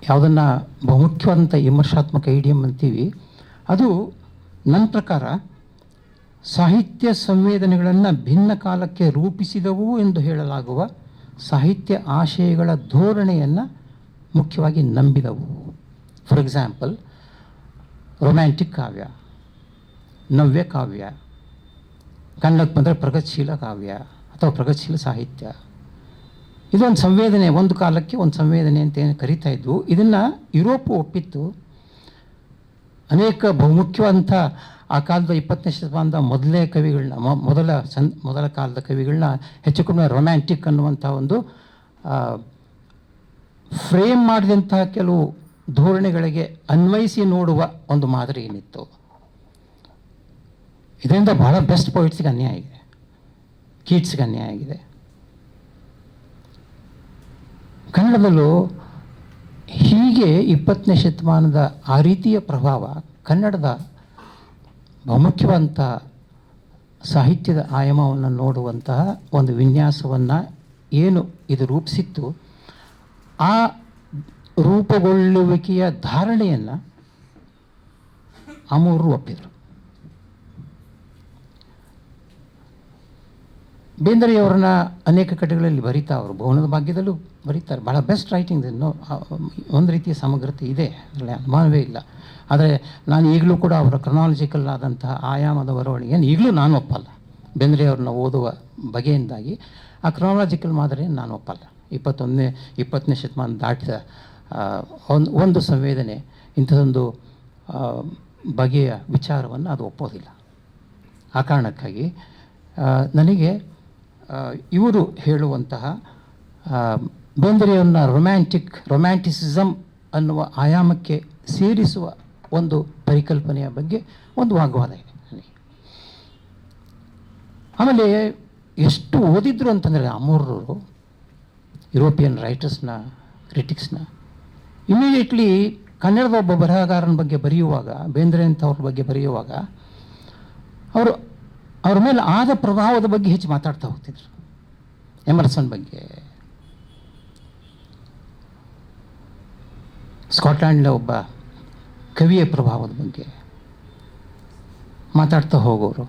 ಯಾವುದನ್ನು ಬಹುಮುಖ್ಯವಾದಂಥ ವಿಮರ್ಶಾತ್ಮಕ ಇಡಿಯಮ್ ಅಂತೀವಿ, ಅದು ನನ್ನ ಪ್ರಕಾರ ಸಾಹಿತ್ಯ ಸಂವೇದನೆಗಳನ್ನು ಭಿನ್ನ ಕಾಲಕ್ಕೆ ರೂಪಿಸಿದವು ಎಂದು ಹೇಳಲಾಗುವ ಸಾಹಿತ್ಯ ಆಶಯಗಳ ಧೋರಣೆಯನ್ನು ಮುಖ್ಯವಾಗಿ ನಂಬಿದವು. ಫಾರ್ ಎಕ್ಸಾಂಪಲ್, ರೊಮ್ಯಾಂಟಿಕ್ ಕಾವ್ಯ, ನವ್ಯ ಕಾವ್ಯ, ಕನ್ನಡಕ್ಕೆ ಬಂದರೆ ಪ್ರಗತಿಶೀಲ ಕಾವ್ಯ ಅಥವಾ ಪ್ರಗತಿಶೀಲ ಸಾಹಿತ್ಯ. ಇದೊಂದು ಸಂವೇದನೆ, ಒಂದು ಕಾಲಕ್ಕೆ ಒಂದು ಸಂವೇದನೆ ಅಂತ ಏನು ಕರೀತಾ ಇದ್ವು. ಇದನ್ನು ಯುರೋಪು ಒಪ್ಪಿತ್ತು. ಅನೇಕ ಬಹುಮುಖ್ಯವಾದಂಥ ಆ ಕಾಲದ 20ನೇ ಶತಮಾನದ ಮೊದಲೇ ಕವಿಗಳನ್ನ, ಮೊದಲ ಕಾಲದ ಕವಿಗಳನ್ನ ಹೆಚ್ಚು ಕಡಿಮೆ ರೊಮ್ಯಾಂಟಿಕ್ ಅನ್ನುವಂಥ ಒಂದು ಫ್ರೇಮ್ ಮಾಡಿದಂತಹ ಕೆಲವು ಧೋರಣೆಗಳಿಗೆ ಅನ್ವಯಿಸಿ ನೋಡುವ ಒಂದು ಮಾದರಿ ಏನಿತ್ತು. ಇದರಿಂದ ಬಹಳ ಬೆಸ್ಟ್ ಪೊಯಿಟ್ಸ್ಗೆ ಅನ್ಯಾಯ ಆಗಿದೆ, ಕೀಟ್ಸ್ಗೆ ಅನ್ಯಾಯ ಆಗಿದೆ. ಕನ್ನಡದಲ್ಲೂ ಹೀಗೆ 20ನೇ ಶತಮಾನದ ಆ ರೀತಿಯ ಪ್ರಭಾವ ಕನ್ನಡದ ಬಹುಮುಖ್ಯವಾದಂಥ ಸಾಹಿತ್ಯದ ಆಯಾಮವನ್ನು ನೋಡುವಂತಹ ಒಂದು ವಿನ್ಯಾಸವನ್ನು ಏನು ಇದು ರೂಪಿಸಿತ್ತು, ಆ ರೂಪುಗೊಳ್ಳುವಿಕೆಯ ಧಾರಣೆಯನ್ನು ಅಮೂರರು ಒಪ್ಪಿದರು. ಬೇಂದ್ರೆಯವರನ್ನ ಅನೇಕ ಕಡೆಗಳಲ್ಲಿ ಬರೀತಾ, ಅವರು ಭವನದ ಭಾಗ್ಯದಲ್ಲೂ ಬರೀತಾರೆ. ಭಾಳ ಬೆಸ್ಟ್ ರೈಟಿಂಗ್, ಒಂದು ರೀತಿಯ ಸಮಗ್ರತೆ ಇದೆ, ಅದರಲ್ಲಿ ಅನುಮಾನವೇ ಇಲ್ಲ. ಆದರೆ ನಾನು ಈಗಲೂ ಕೂಡ ಅವರ ಕ್ರೊನಾಲಜಿಕಲ್ ಆದಂತಹ ಆಯಾಮದ ಬರವಣಿಗೆಯನ್ನು ಈಗಲೂ ನಾನು ಒಪ್ಪಲ್ಲ. ಬೇಂದ್ರೆಯವ್ರನ್ನ ಓದುವ ಬಗೆಯಿಂದಾಗಿ ಆ ಕ್ರೊನಾಲಜಿಕಲ್ ಮಾದರಿಯನ್ನು ನಾನು ಒಪ್ಪಲ್ಲ. 20ನೇ ಶತಮಾನ ದಾಟಿದ ಒಂದು ಸಂವೇದನೆ, ಇಂಥದೊಂದು ಬಗೆಯ ವಿಚಾರವನ್ನು ಅದು ಒಪ್ಪೋದಿಲ್ಲ. ಆ ಕಾರಣಕ್ಕಾಗಿ ನನಗೆ ಇವರು ಹೇಳುವಂತಹ ಬೇಂದ್ರೆಯವ್ರನ್ನ ರೊಮ್ಯಾಂಟಿಸಿಸಮ್ ಅನ್ನುವ ಆಯಾಮಕ್ಕೆ ಸೇರಿಸುವ ಒಂದು ಪರಿಕಲ್ಪನೆಯ ಬಗ್ಗೆ ಒಂದು ವಾಗ್ವಾದ ಇದೆ ನನಗೆ. ಆಮೇಲೆ ಎಷ್ಟು ಓದಿದ್ರು ಅಂತಂದರೆ ಅಮೂರರು ಯುರೋಪಿಯನ್ ರೈಟರ್ಸ್ನ, ಕ್ರಿಟಿಕ್ಸ್ನ, ಇಮಿಡಿಯೇಟ್ಲಿ ಕನ್ನಡದ ಒಬ್ಬ ಬರಹಗಾರನ ಬಗ್ಗೆ ಬರೆಯುವಾಗ, ಬೇಂದ್ರೆ ಅಂಥವ್ರ ಬಗ್ಗೆ ಬರೆಯುವಾಗ ಅವರು ಅವ್ರ ಮೇಲೆ ಆದ ಪ್ರಭಾವದ ಬಗ್ಗೆ ಹೆಚ್ಚು ಮಾತಾಡ್ತಾ ಹೋಗ್ತಿದ್ರು. ಎಮರ್ಸನ್ ಬಗ್ಗೆ, ಸ್ಕಾಟ್ಲ್ಯಾಂಡ್ನ ಒಬ್ಬ ಕವಿಯ ಪ್ರಭಾವದ ಬಗ್ಗೆ ಮಾತಾಡ್ತಾ ಹೋಗೋರು.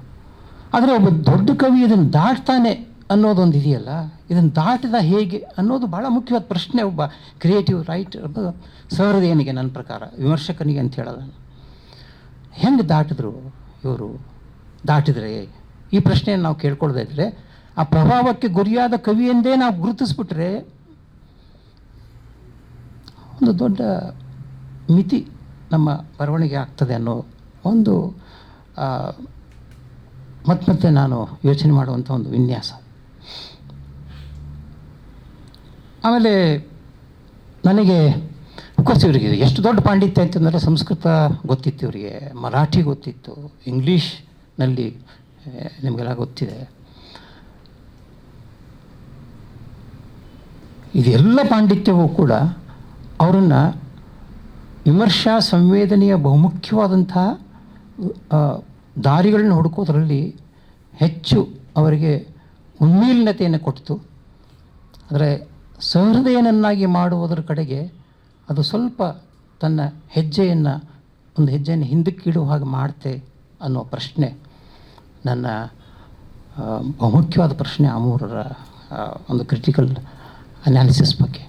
ಆದರೆ ಒಬ್ಬ ದೊಡ್ಡ ಕವಿ ಇದನ್ನು ದಾಟ್ತಾನೆ ಅನ್ನೋದೊಂದು ಇದೆಯಲ್ಲ, ಇದನ್ನು ದಾಟಿದ ಹೇಗೆ ಅನ್ನೋದು ಭಾಳ ಮುಖ್ಯವಾದ ಪ್ರಶ್ನೆ ಒಬ್ಬ ಕ್ರಿಯೇಟಿವ್ ರೈಟರ್ ಸಹೃದಯನಿಗೆ, ನನ್ನ ಪ್ರಕಾರ, ವಿಮರ್ಶಕನಿಗೆ ಅಂತ ಹೇಳಲ್ಲ. ಹೆಂಗೆ ದಾಟಿದ್ರು ಇವರು? ದಾಟಿದರೆ ಈ ಪ್ರಶ್ನೆಯನ್ನು ನಾವು ಕೇಳ್ಕೊಳ್ತಾ ಇದ್ದರೆ, ಆ ಪ್ರಭಾವಕ್ಕೆ ಗುರಿಯಾದ ಕವಿಯೆಂದೇ ನಾವು ಗುರುತಿಸ್ಬಿಟ್ರೆ ಒಂದು ದೊಡ್ಡ ಮಿತಿ ನಮ್ಮ ಬರವಣಿಗೆ ಆಗ್ತದೆ ಅನ್ನೋ ಒಂದು ಮತ್ತೆ ನಾನು ಯೋಚನೆ ಮಾಡುವಂಥ ಒಂದು ವಿನ್ಯಾಸ. ಆಮೇಲೆ ನನಗೆ ಅಫ್ಕೋರ್ಸ್ ಇವರಿಗೆ ಎಷ್ಟು ದೊಡ್ಡ ಪಾಂಡಿತ್ಯ ಅಂತಂದರೆ, ಸಂಸ್ಕೃತ ಗೊತ್ತಿತ್ತು ಇವರಿಗೆ, ಮರಾಠಿ ಗೊತ್ತಿತ್ತು, ಇಂಗ್ಲೀಷ್ನಲ್ಲಿ ನಿಮಗೆಲ್ಲ ಗೊತ್ತಿದೆ. ಇದೆಲ್ಲ ಪಾಂಡಿತ್ಯವೂ ಕೂಡ ಅವರನ್ನು ವಿಮರ್ಶಾ ಸಂವೇದನೆಯ ಬಹುಮುಖ್ಯವಾದಂತಹ ದಾರಿಗಳನ್ನ ಹುಡುಕೋದ್ರಲ್ಲಿ ಹೆಚ್ಚು ಅವರಿಗೆ ಉನ್ಮೀಲನತೆಯನ್ನು ಕೊಡ್ತು. ಆದರೆ ಸಹೃದಯನನ್ನಾಗಿ ಮಾಡುವುದರ ಕಡೆಗೆ ಅದು ಸ್ವಲ್ಪ ತನ್ನ ಒಂದು ಹೆಜ್ಜೆಯನ್ನು ಹಿಂದಕ್ಕಿಡುವ ಹಾಗೆ ಮಾಡ್ತೆ ಅನ್ನೋ ಪ್ರಶ್ನೆ ನನ್ನ ಬಹುಮುಖ್ಯವಾದ ಪ್ರಶ್ನೆ ಆಮೂರರ ಒಂದು ಕ್ರಿಟಿಕಲ್ ಅನಾಲಿಸಿಸ್ ಬಗ್ಗೆ.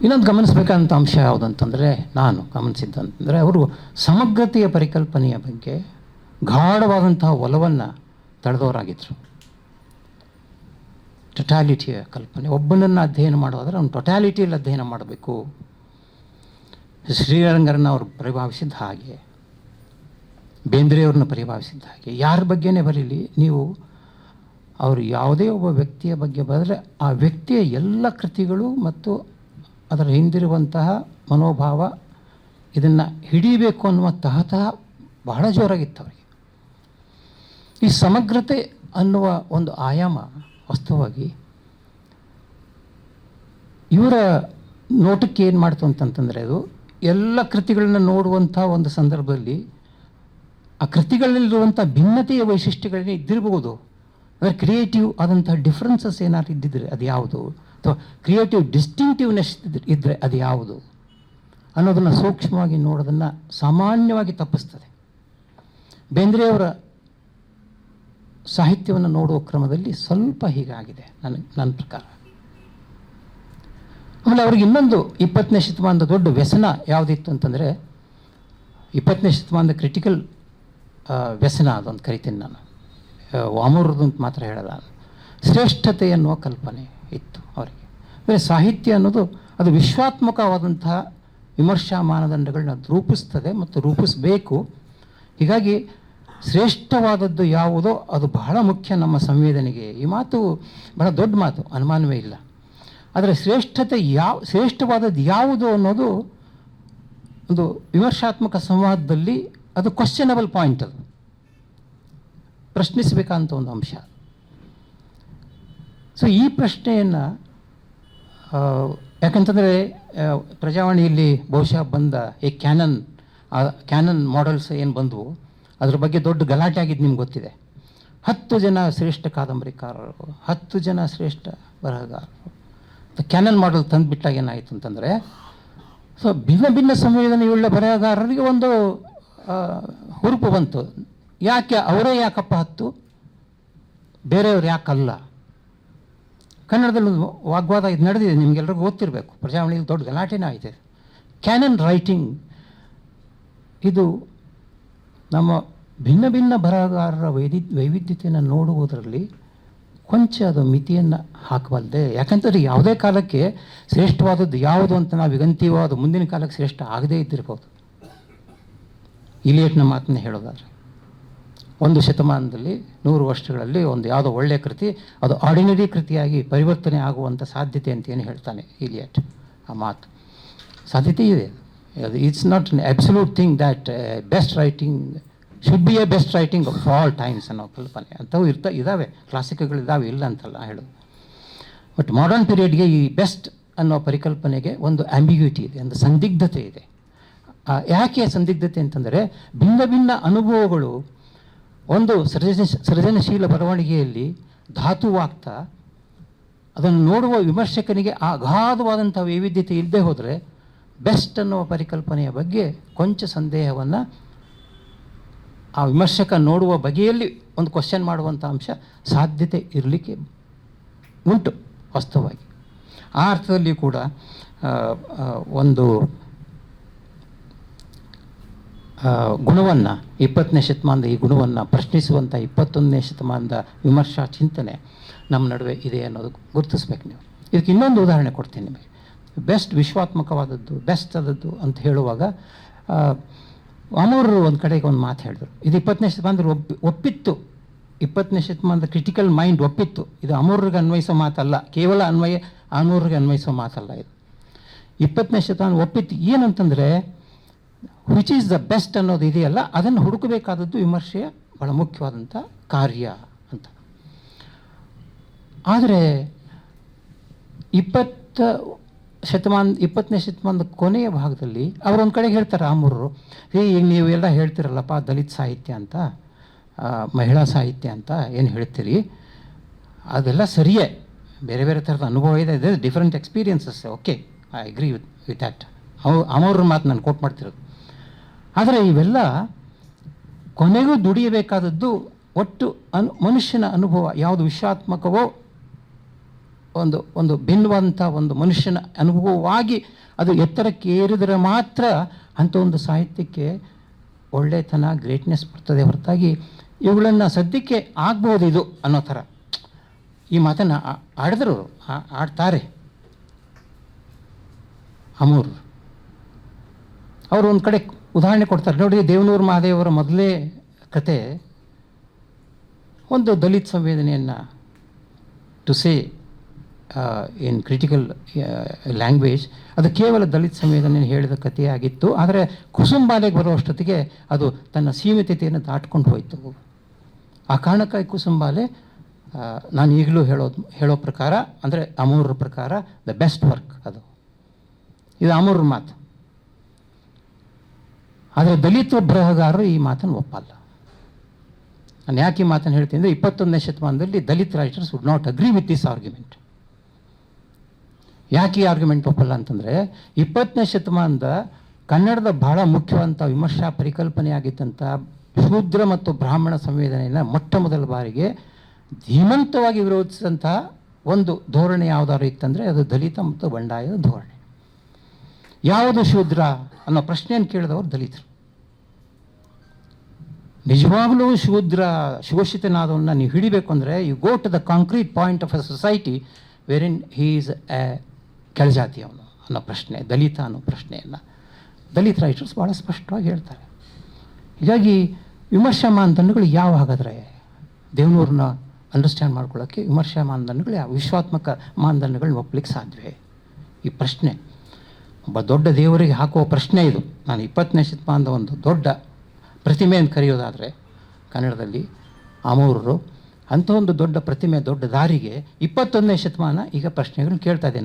ಇನ್ನೊಂದು ಗಮನಿಸಬೇಕಾದಂಥ ಅಂಶ ಯಾವುದಂತಂದರೆ, ನಾನು ಗಮನಿಸಿದ್ದಂತಂದರೆ, ಅವರು ಸಮಗ್ರತೆಯ ಪರಿಕಲ್ಪನೆಯ ಬಗ್ಗೆ ಗಾಢವಾದಂತಹ ಒಲವನ್ನು ತಳೆದವರಾಗಿದ್ದರು. ಟೊಟ್ಯಾಲಿಟಿಯ ಕಲ್ಪನೆ, ಒಬ್ಬನನ್ನು ಅಧ್ಯಯನ ಮಾಡೋದಾದರೆ ಅವನು ಟೊಟ್ಯಾಲಿಟಿಯಲ್ಲಿ ಅಧ್ಯಯನ ಮಾಡಬೇಕು. ಶ್ರೀರಂಗರನ್ನು ಅವರು ಪರಿಭಾವಿಸಿದ್ದ ಹಾಗೆ, ಬೇಂದ್ರೆಯವ್ರನ್ನ ಪರಿಭಾವಿಸಿದ್ದ ಹಾಗೆ, ಯಾರ ಬಗ್ಗೆನೇ ಬರೀಲಿ ನೀವು, ಅವರು ಯಾವುದೇ ಒಬ್ಬ ವ್ಯಕ್ತಿಯ ಬಗ್ಗೆ ಬರೆದರೆ ಆ ವ್ಯಕ್ತಿಯ ಎಲ್ಲ ಕೃತಿಗಳು ಮತ್ತು ಅದರ ಹಿಂದಿರುವಂತಹ ಮನೋಭಾವ, ಇದನ್ನು ಹಿಡಿಬೇಕು ಅನ್ನುವ ತಹತಃ ಬಹಳ ಜೋರಾಗಿತ್ತು ಅವರಿಗೆ. ಈ ಸಮಗ್ರತೆ ಅನ್ನುವ ಒಂದು ಆಯಾಮ ವಾಸ್ತವವಾಗಿ ಇವರ ನೋಟಕ್ಕೆ ಏನು ಮಾಡ್ತು ಅಂತಂತಂದರೆ, ಅದು ಎಲ್ಲ ಕೃತಿಗಳನ್ನ ನೋಡುವಂಥ ಒಂದು ಸಂದರ್ಭದಲ್ಲಿ ಆ ಕೃತಿಗಳಲ್ಲಿರುವಂಥ ಭಿನ್ನತೆಯ ವೈಶಿಷ್ಟ್ಯಗಳನ್ನೇ ಇದ್ದಿರಬಹುದು. ಅಂದರೆ ಕ್ರಿಯೇಟಿವ್ ಆದಂಥ ಡಿಫ್ರೆನ್ಸಸ್ ಏನಾದ್ರು ಇದ್ದಿದ್ರೆ ಅದು ಯಾವುದು, ಅಥವಾ ಕ್ರಿಯೇಟಿವ್ ಡಿಸ್ಟಿಂಕ್ಟಿವ್ನೆಸ್ ಇದ್ದರೆ ಅದು ಯಾವುದು ಅನ್ನೋದನ್ನು ಸೂಕ್ಷ್ಮವಾಗಿ ನೋಡೋದನ್ನು ಸಾಮಾನ್ಯವಾಗಿ ತಪ್ಪಿಸ್ತದೆ. ಬೇಂದ್ರೆಯವರ ಸಾಹಿತ್ಯವನ್ನು ನೋಡುವ ಕ್ರಮದಲ್ಲಿ ಸ್ವಲ್ಪ ಹೀಗಾಗಿದೆ ನನ್ನ ಪ್ರಕಾರ. ಆಮೇಲೆ ಅವ್ರಿಗೆ ಇನ್ನೊಂದು 20ನೇ ಶತಮಾನದ ದೊಡ್ಡ ವ್ಯಸನ ಯಾವುದಿತ್ತು ಅಂತಂದರೆ, 20ನೇ ಶತಮಾನದ ಕ್ರಿಟಿಕಲ್ ವ್ಯಸನ ಅದೊಂದು ಕರಿತೀನಿ ನಾನು, ವಾಮೂರದ್ದು ಅಂತ ಮಾತ್ರ ಹೇಳಲ್ಲ, ಶ್ರೇಷ್ಠತೆ ಎನ್ನುವ ಕಲ್ಪನೆ ಇತ್ತು ಅವರಿಗೆ. ಅಂದರೆ ಸಾಹಿತ್ಯ ಅನ್ನೋದು ಅದು ವಿಶ್ವಾತ್ಮಕವಾದಂತಹ ವಿಮರ್ಶಾ ಮಾನದಂಡಗಳನ್ನ ರೂಪಿಸ್ತದೆ ಮತ್ತು ರೂಪಿಸಬೇಕು. ಹೀಗಾಗಿ ಶ್ರೇಷ್ಠವಾದದ್ದು ಯಾವುದೋ ಅದು ಬಹಳ ಮುಖ್ಯ ನಮ್ಮ ಸಂವೇದನೆಗೆ. ಈ ಮಾತು ಬಹಳ ದೊಡ್ಡ ಮಾತು, ಅನುಮಾನವೇ ಇಲ್ಲ. ಆದರೆ ಶ್ರೇಷ್ಠವಾದದ್ದು ಯಾವುದು ಅನ್ನೋದು ಒಂದು ವಿಮರ್ಶಾತ್ಮಕ ಸಂವಾದದಲ್ಲಿ ಅದು ಕ್ವಶ್ಚನಬಲ್ ಪಾಯಿಂಟ್, ಅದು ಪ್ರಶ್ನಿಸಬೇಕಂತ ಒಂದು ಅಂಶ. ಸೊ ಈ ಪ್ರಶ್ನೆಯನ್ನು ಯಾಕಂತಂದರೆ ಪ್ರಜಾವಾಣಿಯಲ್ಲಿ ಬಹುಶಃ ಬಂದ ಈ ಕ್ಯಾನನ್ ಮಾಡೆಲ್ಸ್ ಏನು ಬಂದವು ಅದ್ರ ಬಗ್ಗೆ ದೊಡ್ಡ ಗಲಾಟೆ ಆಗಿದ್ದು ನಿಮ್ಗೆ ಗೊತ್ತಿದೆ. 10 ಜನ ಶ್ರೇಷ್ಠ ಕಾದಂಬರಿಕಾರರು, 10 ಜನ ಶ್ರೇಷ್ಠ ಬರಹಗಾರರು, ಕ್ಯಾನನ್ ಮಾಡೆಲ್ ತಂದುಬಿಟ್ಟಾಗ ಏನಾಯಿತು ಅಂತಂದರೆ, ಸೊ ಭಿನ್ನ ಭಿನ್ನ ಸಂವೇದನೆಯುಳ್ಳ ಬರಹಗಾರರಿಗೆ ಒಂದು ಹುರುಪು ಬಂತು. ಯಾಕೆ ಅವರೇ ಯಾಕಪ್ಪ 10, ಬೇರೆಯವ್ರು ಯಾಕಲ್ಲ? ಕನ್ನಡದಲ್ಲಿ ವಾಗ್ವಾದ ಇದು ನಡೆದಿದೆ, ನಿಮಗೆಲ್ಲರಿಗೂ ಗೊತ್ತಿರಬೇಕು. ಪ್ರಜಾವಾಣಿಯಲ್ಲಿ ದೊಡ್ಡ ಗಲಾಟೆನೇ ಆಯಿತು. ಕ್ಯಾನನ್ ರೈಟಿಂಗ್ ಇದು ನಮ್ಮ ಭಿನ್ನ ಭಿನ್ನ ಬರಹಗಾರರ ವೈವಿಧ್ಯತೆಯನ್ನು ನೋಡುವುದರಲ್ಲಿ ಕೊಂಚ ಅದು ಮಿತಿಯನ್ನು ಹಾಕಬಲ್ಲದೆ. ಯಾಕಂತಂದರೆ ಯಾವುದೇ ಕಾಲಕ್ಕೆ ಶ್ರೇಷ್ಠವಾದದ್ದು ಯಾವುದು ಅಂತ ನಾವು ವಿಗಂತೀವೋ ಅದು ಮುಂದಿನ ಕಾಲಕ್ಕೆ ಶ್ರೇಷ್ಠ ಆಗದೇ ಇದ್ದಿರ್ಬೋದು. ಇಲಿಯಟ್ನ ಮಾತನ್ನು ಹೇಳೋದಾದ್ರೆ, 1 ಶತಮಾನದಲ್ಲಿ 100 ವರ್ಷಗಳಲ್ಲಿ ಒಂದು ಯಾವುದೋ ಒಳ್ಳೆಯ ಕೃತಿ ಅದು ಆರ್ಡಿನರಿ ಕೃತಿಯಾಗಿ ಪರಿವರ್ತನೆ ಆಗುವಂಥ ಸಾಧ್ಯತೆ ಅಂತ ಏನು ಹೇಳ್ತಾನೆ ಇಲಿಯಟ್. ಆ ಮಾತು ಸಾಧ್ಯತೆ ಇದೆ. It's not an absolute thing that best writing should be A best writing of all times ಅನ್ನೋ ಕಲ್ಪನೆ ಅಂಥವು ಇದ್ದಾವೆ, ಕ್ಲಾಸಿಕ್ಗಳಿದ್ದಾವೆ, ಇಲ್ಲ ಅಂತಲ್ಲ ಹೇಳೋದು. ಬಟ್ ಮಾಡರ್ನ್ ಪೀರಿಯಡ್ಗೆ ಈ ಬೆಸ್ಟ್ ಅನ್ನೋ ಪರಿಕಲ್ಪನೆಗೆ ಒಂದು ಆಂಬಿಗ್ಯೂಟಿ ಇದೆ, ಒಂದು ಸಂದಿಗ್ಧತೆ ಇದೆ. ಯಾಕೆ ಸಂದಿಗ್ಧತೆ ಅಂತಂದರೆ, ಭಿನ್ನ ಭಿನ್ನ ಅನುಭವಗಳು ಒಂದು ಸೃಜನಶೀಲ ಬರವಣಿಗೆಯಲ್ಲಿ ಧಾತುವಾಗ್ತಾ ಅದನ್ನು ನೋಡುವ ವಿಮರ್ಶಕನಿಗೆ ಅಗಾಧವಾದಂಥ ವೈವಿಧ್ಯತೆ ಇಲ್ಲದೆ ಹೋದರೆ ಬೆಸ್ಟ್ ಅನ್ನುವ ಪರಿಕಲ್ಪನೆಯ ಬಗ್ಗೆ ಕೊಂಚ ಸಂದೇಹವನ್ನು ಆ ವಿಮರ್ಶಕ ನೋಡುವ ಬಗೆಯಲ್ಲಿ ಒಂದು ಕ್ವಶನ್ ಮಾಡುವಂಥ ಅಂಶ ಸಾಧ್ಯತೆ ಇರಲಿಕ್ಕೆ ಉಂಟು ವಾಸ್ತವವಾಗಿ. ಆ ಅರ್ಥದಲ್ಲಿ ಕೂಡ ಒಂದು ಗುಣವನ್ನು 20ನೇ ಶತಮಾನದ ಈ ಗುಣವನ್ನು ಪ್ರಶ್ನಿಸುವಂಥ 21ನೇ ಶತಮಾನದ ವಿಮರ್ಶಾ ಚಿಂತನೆ ನಮ್ಮ ನಡುವೆ ಇದೆ ಅನ್ನೋದು ಗುರುತಿಸ್ಬೇಕು ನೀವು. ಇದಕ್ಕೆ ಇನ್ನೊಂದು ಉದಾಹರಣೆ ಕೊಡ್ತೀನಿ ನಿಮಗೆ. ಬೆಸ್ಟ್ ವಿಶ್ವಾತ್ಮಕವಾದದ್ದು, ಬೆಸ್ಟ್ ಆದದ್ದು ಅಂತ ಹೇಳುವಾಗ ಅಮೂರು ಒಂದು ಕಡೆಗೆ ಒಂದು ಮಾತು ಹೇಳಿದ್ರು. ಇದು 20ನೇ ಶತಮಾನದಲ್ಲಿ ಒಪ್ಪಿತ್ತು. 20ನೇ ಶತಮಾನದ ಕ್ರಿಟಿಕಲ್ ಮೈಂಡ್ ಒಪ್ಪಿತ್ತು. ಇದು ಅಮೂರಿಗೆ ಅನ್ವಯಿಸೋ ಮಾತಲ್ಲ, ಕೇವಲ ಅಮೂರಿಗೆ ಅನ್ವಯಿಸೋ ಮಾತಲ್ಲ. ಇದು 20ನೇ ಶತಮಾನ ಒಪ್ಪಿತ್ತು. ಏನಂತಂದರೆ ವಿಚ್ ಈಸ್ ದ ಬೆಸ್ಟ್ ಅನ್ನೋದು ಇದೆಯಲ್ಲ, ಅದನ್ನು ಹುಡುಕಬೇಕಾದದ್ದು ವಿಮರ್ಶೆಯ ಬಹಳ ಮುಖ್ಯವಾದಂಥ ಕಾರ್ಯ ಅಂತ. ಆದರೆ 20ನೇ ಶತಮಾನದ ಕೊನೆಯ ಭಾಗದಲ್ಲಿ ಅವರೊಂದು ಕಡೆಗೆ ಹೇಳ್ತಾರೆ ಅಮೂರರು, ಈಗ ನೀವೆಲ್ಲ ಹೇಳ್ತಿರಲ್ಲಪ್ಪ ದಲಿತ ಸಾಹಿತ್ಯ ಅಂತ, ಮಹಿಳಾ ಸಾಹಿತ್ಯ ಅಂತ ಏನು ಹೇಳ್ತೀರಿ, ಅದೆಲ್ಲ ಸರಿಯೇ, ಬೇರೆ ಬೇರೆ ಥರದ ಅನುಭವ ಇದೆ, different experiences, okay, I agree with that. ಅಮೂರರ ಮಾತು ನಾನು ಕೋಟ್ ಮಾಡ್ತಿರೋದು. ಆದರೆ ಇವೆಲ್ಲ ಕೊನೆಗೂ ದುಡಿಯಬೇಕಾದದ್ದು ಒಟ್ಟು ಮನುಷ್ಯನ ಅನುಭವ ಯಾವುದು ವಿಷಾತ್ಮಕವೋ, ಒಂದು ಭಿನ್ನವಂಥ ಒಂದು ಮನುಷ್ಯನ ಅನುಭವವಾಗಿ ಅದು ಎತ್ತರಕ್ಕೆ ಏರಿದರೆ ಮಾತ್ರ ಅಂಥ ಒಂದು ಸಾಹಿತ್ಯಕ್ಕೆ ಒಳ್ಳೆತನ, ಗ್ರೇಟ್ನೆಸ್ ಬರ್ತದೆ ಹೊರತಾಗಿ ಇವುಗಳನ್ನು ಸದ್ಯಕ್ಕೆ ಆಗ್ಬೋದು ಇದು ಅನ್ನೋ ಥರ ಈ ಮಾತನ್ನು ಆಡಿದ್ರು, ಆಡ್ತಾರೆ ಅಮೂರ್. ಅವರು ಒಂದು ಕಡೆ ಉದಾಹರಣೆ ಕೊಡ್ತಾರೆ ನೋಡಿ. ದೇವನೂರು ಮಹಾದೇವರ ಮೊದಲೇ ಕತೆ ಒಂದು ದಲಿತ ಸಂವೇದನೆಯನ್ನು to say in critical language, ಅದು ಕೇವಲ ದಲಿತ ಸಂವೇದನೆಯನ್ನು ಹೇಳಿದ ಕಥೆಯಾಗಿತ್ತು. ಆದರೆ ಕುಸುಂಬಾಲೆಗೆ ಬರುವಷ್ಟೊತ್ತಿಗೆ ಅದು ತನ್ನ ಸೀಮಿತತೆಯನ್ನು ದಾಟ್ಕೊಂಡು ಹೋಯಿತು. ಆ ಕಾರಣಕ್ಕಾಗಿ ಕುಸುಂಬಾಲೆ ನಾನು ಈಗಲೂ ಹೇಳೋ ಪ್ರಕಾರ, ಅಂದರೆ ಅಮೂರ್ರ ಪ್ರಕಾರ ದ ಬೆಸ್ಟ್ ವರ್ಕ್ ಅದು. ಇದು ಅಮೂರ್ರ ಮಾತು. ಆದರೆ ದಲಿತ ಬರಹಗಾರರು ಈ ಮಾತನ್ನು ಒಪ್ಪಲ್ಲ. ನಾನು ಯಾಕೆ ಈ ಮಾತನ್ನು ಹೇಳ್ತೀನಿ ಅಂದರೆ 21ನೇ ಶತಮಾನದಲ್ಲಿ Dalit writers would not agree with this argument. ಯಾಕೆ ಈ ಆರ್ಗ್ಯುಮೆಂಟ್ ಒಪ್ಪಲ್ಲ ಅಂತಂದರೆ 20ನೇ ಶತಮಾನದ ಕನ್ನಡದ ಬಹಳ ಮುಖ್ಯವಂತ ವಿಮರ್ಶಾ ಪರಿಕಲ್ಪನೆಯಾಗಿದ್ದಂಥ ಶೂದ್ರ ಮತ್ತು ಬ್ರಾಹ್ಮಣ ಸಂವೇದನೆಯನ್ನು ಮೊಟ್ಟ ಮೊದಲ ಬಾರಿಗೆ ಧೀಮಂತವಾಗಿ ವಿರೋಧಿಸಿದಂಥ ಒಂದು ಧೋರಣೆ ಯಾವುದಾದ್ರು ಇತ್ತಂದರೆ ಅದು ದಲಿತ ಮತ್ತು ಬಂಡಾಯದ ಧೋರಣೆ. ಯಾವುದು ಶೂದ್ರ ಅನ್ನೋ ಪ್ರಶ್ನೆಯನ್ನು ಕೇಳಿದವರು ದಲಿತರು. ನಿಜವಾಗಲೂ ಶೋಷಿತನಾದವನ್ನ ನೀವು ಹಿಡಿಬೇಕು ಅಂದರೆ you go to the concrete point of a society where in he is a ಕೆಳಜಾತಿಯವನು ಅನ್ನೋ ಪ್ರಶ್ನೆ, ದಲಿತ ಅನ್ನೋ ಪ್ರಶ್ನೆಯನ್ನು ದಲಿತ ರೈಟರ್ಸ್ ಭಾಳ ಸ್ಪಷ್ಟವಾಗಿ ಹೇಳ್ತಾರೆ. ಹೀಗಾಗಿ ವಿಮರ್ಶಾ ಮಾನದಂಡಗಳು ಯಾವ ಹಾಗಾದರೆ ದೇವನೂರನ್ನ ಅಂಡರ್ಸ್ಟ್ಯಾಂಡ್ ಮಾಡ್ಕೊಳ್ಳೋಕ್ಕೆ ವಿಮರ್ಶಾ ಮಾನದಂಡಗಳು ಯಾವ, ವಿಶ್ವಾತ್ಮಕ ಮಾನದಂಡಗಳನ್ನ ಒಪ್ಪಲಿಕ್ಕೆ ಸಾಧ್ಯವೇ? ಈ ಪ್ರಶ್ನೆ ಒಬ್ಬ ದೊಡ್ಡ ದೇವರಿಗೆ ಹಾಕುವ ಪ್ರಶ್ನೆ ಇದು. ನಾನು 20ನೇ ಶತಮಾನದ ಒಂದು ದೊಡ್ಡ ಪ್ರತಿಮೆಯನ್ನು ಕರೆಯೋದಾದರೆ ಕನ್ನಡದಲ್ಲಿ ಅಮೂರರು ಅಂಥ ಒಂದು ದೊಡ್ಡ ಪ್ರತಿಮೆ, ದೊಡ್ಡ ದಾರಿಗೆ 21ನೇ ಶತಮಾನ ಈಗ ಪ್ರಶ್ನೆಗಳನ್ನ ಕೇಳ್ತಾ ಇದೆ.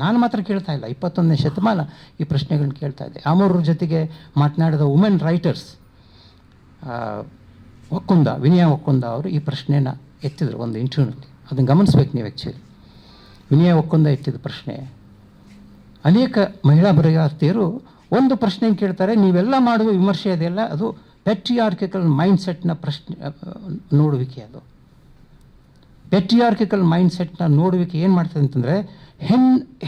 ನಾನು ಮಾತ್ರ ಕೇಳ್ತಾ ಇಲ್ಲ, 21ನೇ ಶತಮಾನ ಈ ಪ್ರಶ್ನೆಗಳನ್ನ ಕೇಳ್ತಾ ಇದೆ. ಅಮೂರರ ಜೊತೆಗೆ ಮಾತನಾಡಿದ ವುಮೆನ್ ರೈಟರ್ಸ್ ವಿನಯ ಒಕ್ಕುಂದ ಅವರು ಈ ಪ್ರಶ್ನೆನ ಎತ್ತಿದ್ರು ಒಂದು ಇಂಟರ್ವ್ಯೂನಲ್ಲಿ. ಅದನ್ನು ಗಮನಿಸ್ಬೇಕು ನೀವು. ಆ್ಯಕ್ಚುಲಿ ವಿನಯ ಒಕ್ಕುಂದ ಎತ್ತಿದ ಪ್ರಶ್ನೆ, ಅನೇಕ ಮಹಿಳಾ ಬರಹಗಾರ್ತಿಯರು ಒಂದು ಪ್ರಶ್ನೆ ಕೇಳ್ತಾರೆ, ನೀವೆಲ್ಲ ಮಾಡುವ ವಿಮರ್ಶೆ ಅದೆಲ್ಲ ಅದು ಪೆಟ್ರಿಯಾರ್ಕಿಕಲ್ ಮೈಂಡ್ಸೆಟ್ನ ಪ್ರಶ್ನೆ ನೋಡುವಿಕೆ. ಅದು ಪೆಟ್ರಿಯಾರ್ಕಿಕಲ್ ಮೈಂಡ್ಸೆಟ್ನ ನೋಡುವಿಕೆ ಏನು ಮಾಡ್ತದೆ ಅಂತಂದರೆ,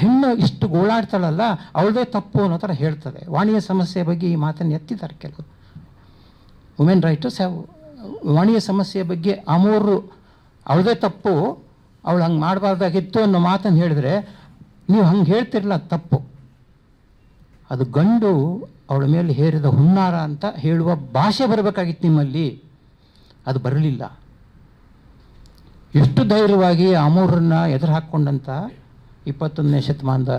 ಹೆಣ್ಣು ಇಷ್ಟು ಗೋಳಾಡ್ತಾಳಲ್ಲ ಅವಳದೇ ತಪ್ಪು ಅನ್ನೋ ಥರ ಹೇಳ್ತದೆ. ವಾಣಿಯ ಸಮಸ್ಯೆ ಬಗ್ಗೆ ಈ ಮಾತನ್ನು ಎತ್ತಿದ್ದಾರೆ ಕೆಲವರು ವುಮೆನ್ ರೈಟರ್ಸ್. ವಾಣಿಯ ಸಮಸ್ಯೆಯ ಬಗ್ಗೆ ಅಮೂರು ಅವಳದೇ ತಪ್ಪು, ಅವಳು ಹಂಗೆ ಮಾಡಬಾರ್ದಾಗಿತ್ತು ಅನ್ನೋ ಮಾತನ್ನು ಹೇಳಿದ್ರೆ ನೀವು ಹಂಗೆ ಹೇಳ್ತಿರಲ್ಲ, ಅದು ತಪ್ಪು, ಅದು ಗಂಡು ಅವಳ ಮೇಲೆ ಹೇರಿದ ಹುನ್ನಾರ ಅಂತ ಹೇಳುವ ಭಾಷೆ ಬರಬೇಕಾಗಿತ್ತು ನಿಮ್ಮಲ್ಲಿ, ಅದು ಬರಲಿಲ್ಲ. ಎಷ್ಟು ಧೈರ್ಯವಾಗಿ ಅಮೂರನ್ನ ಎದುರು ಹಾಕ್ಕೊಂಡಂಥ 21ನೇ ಶತಮಾನದ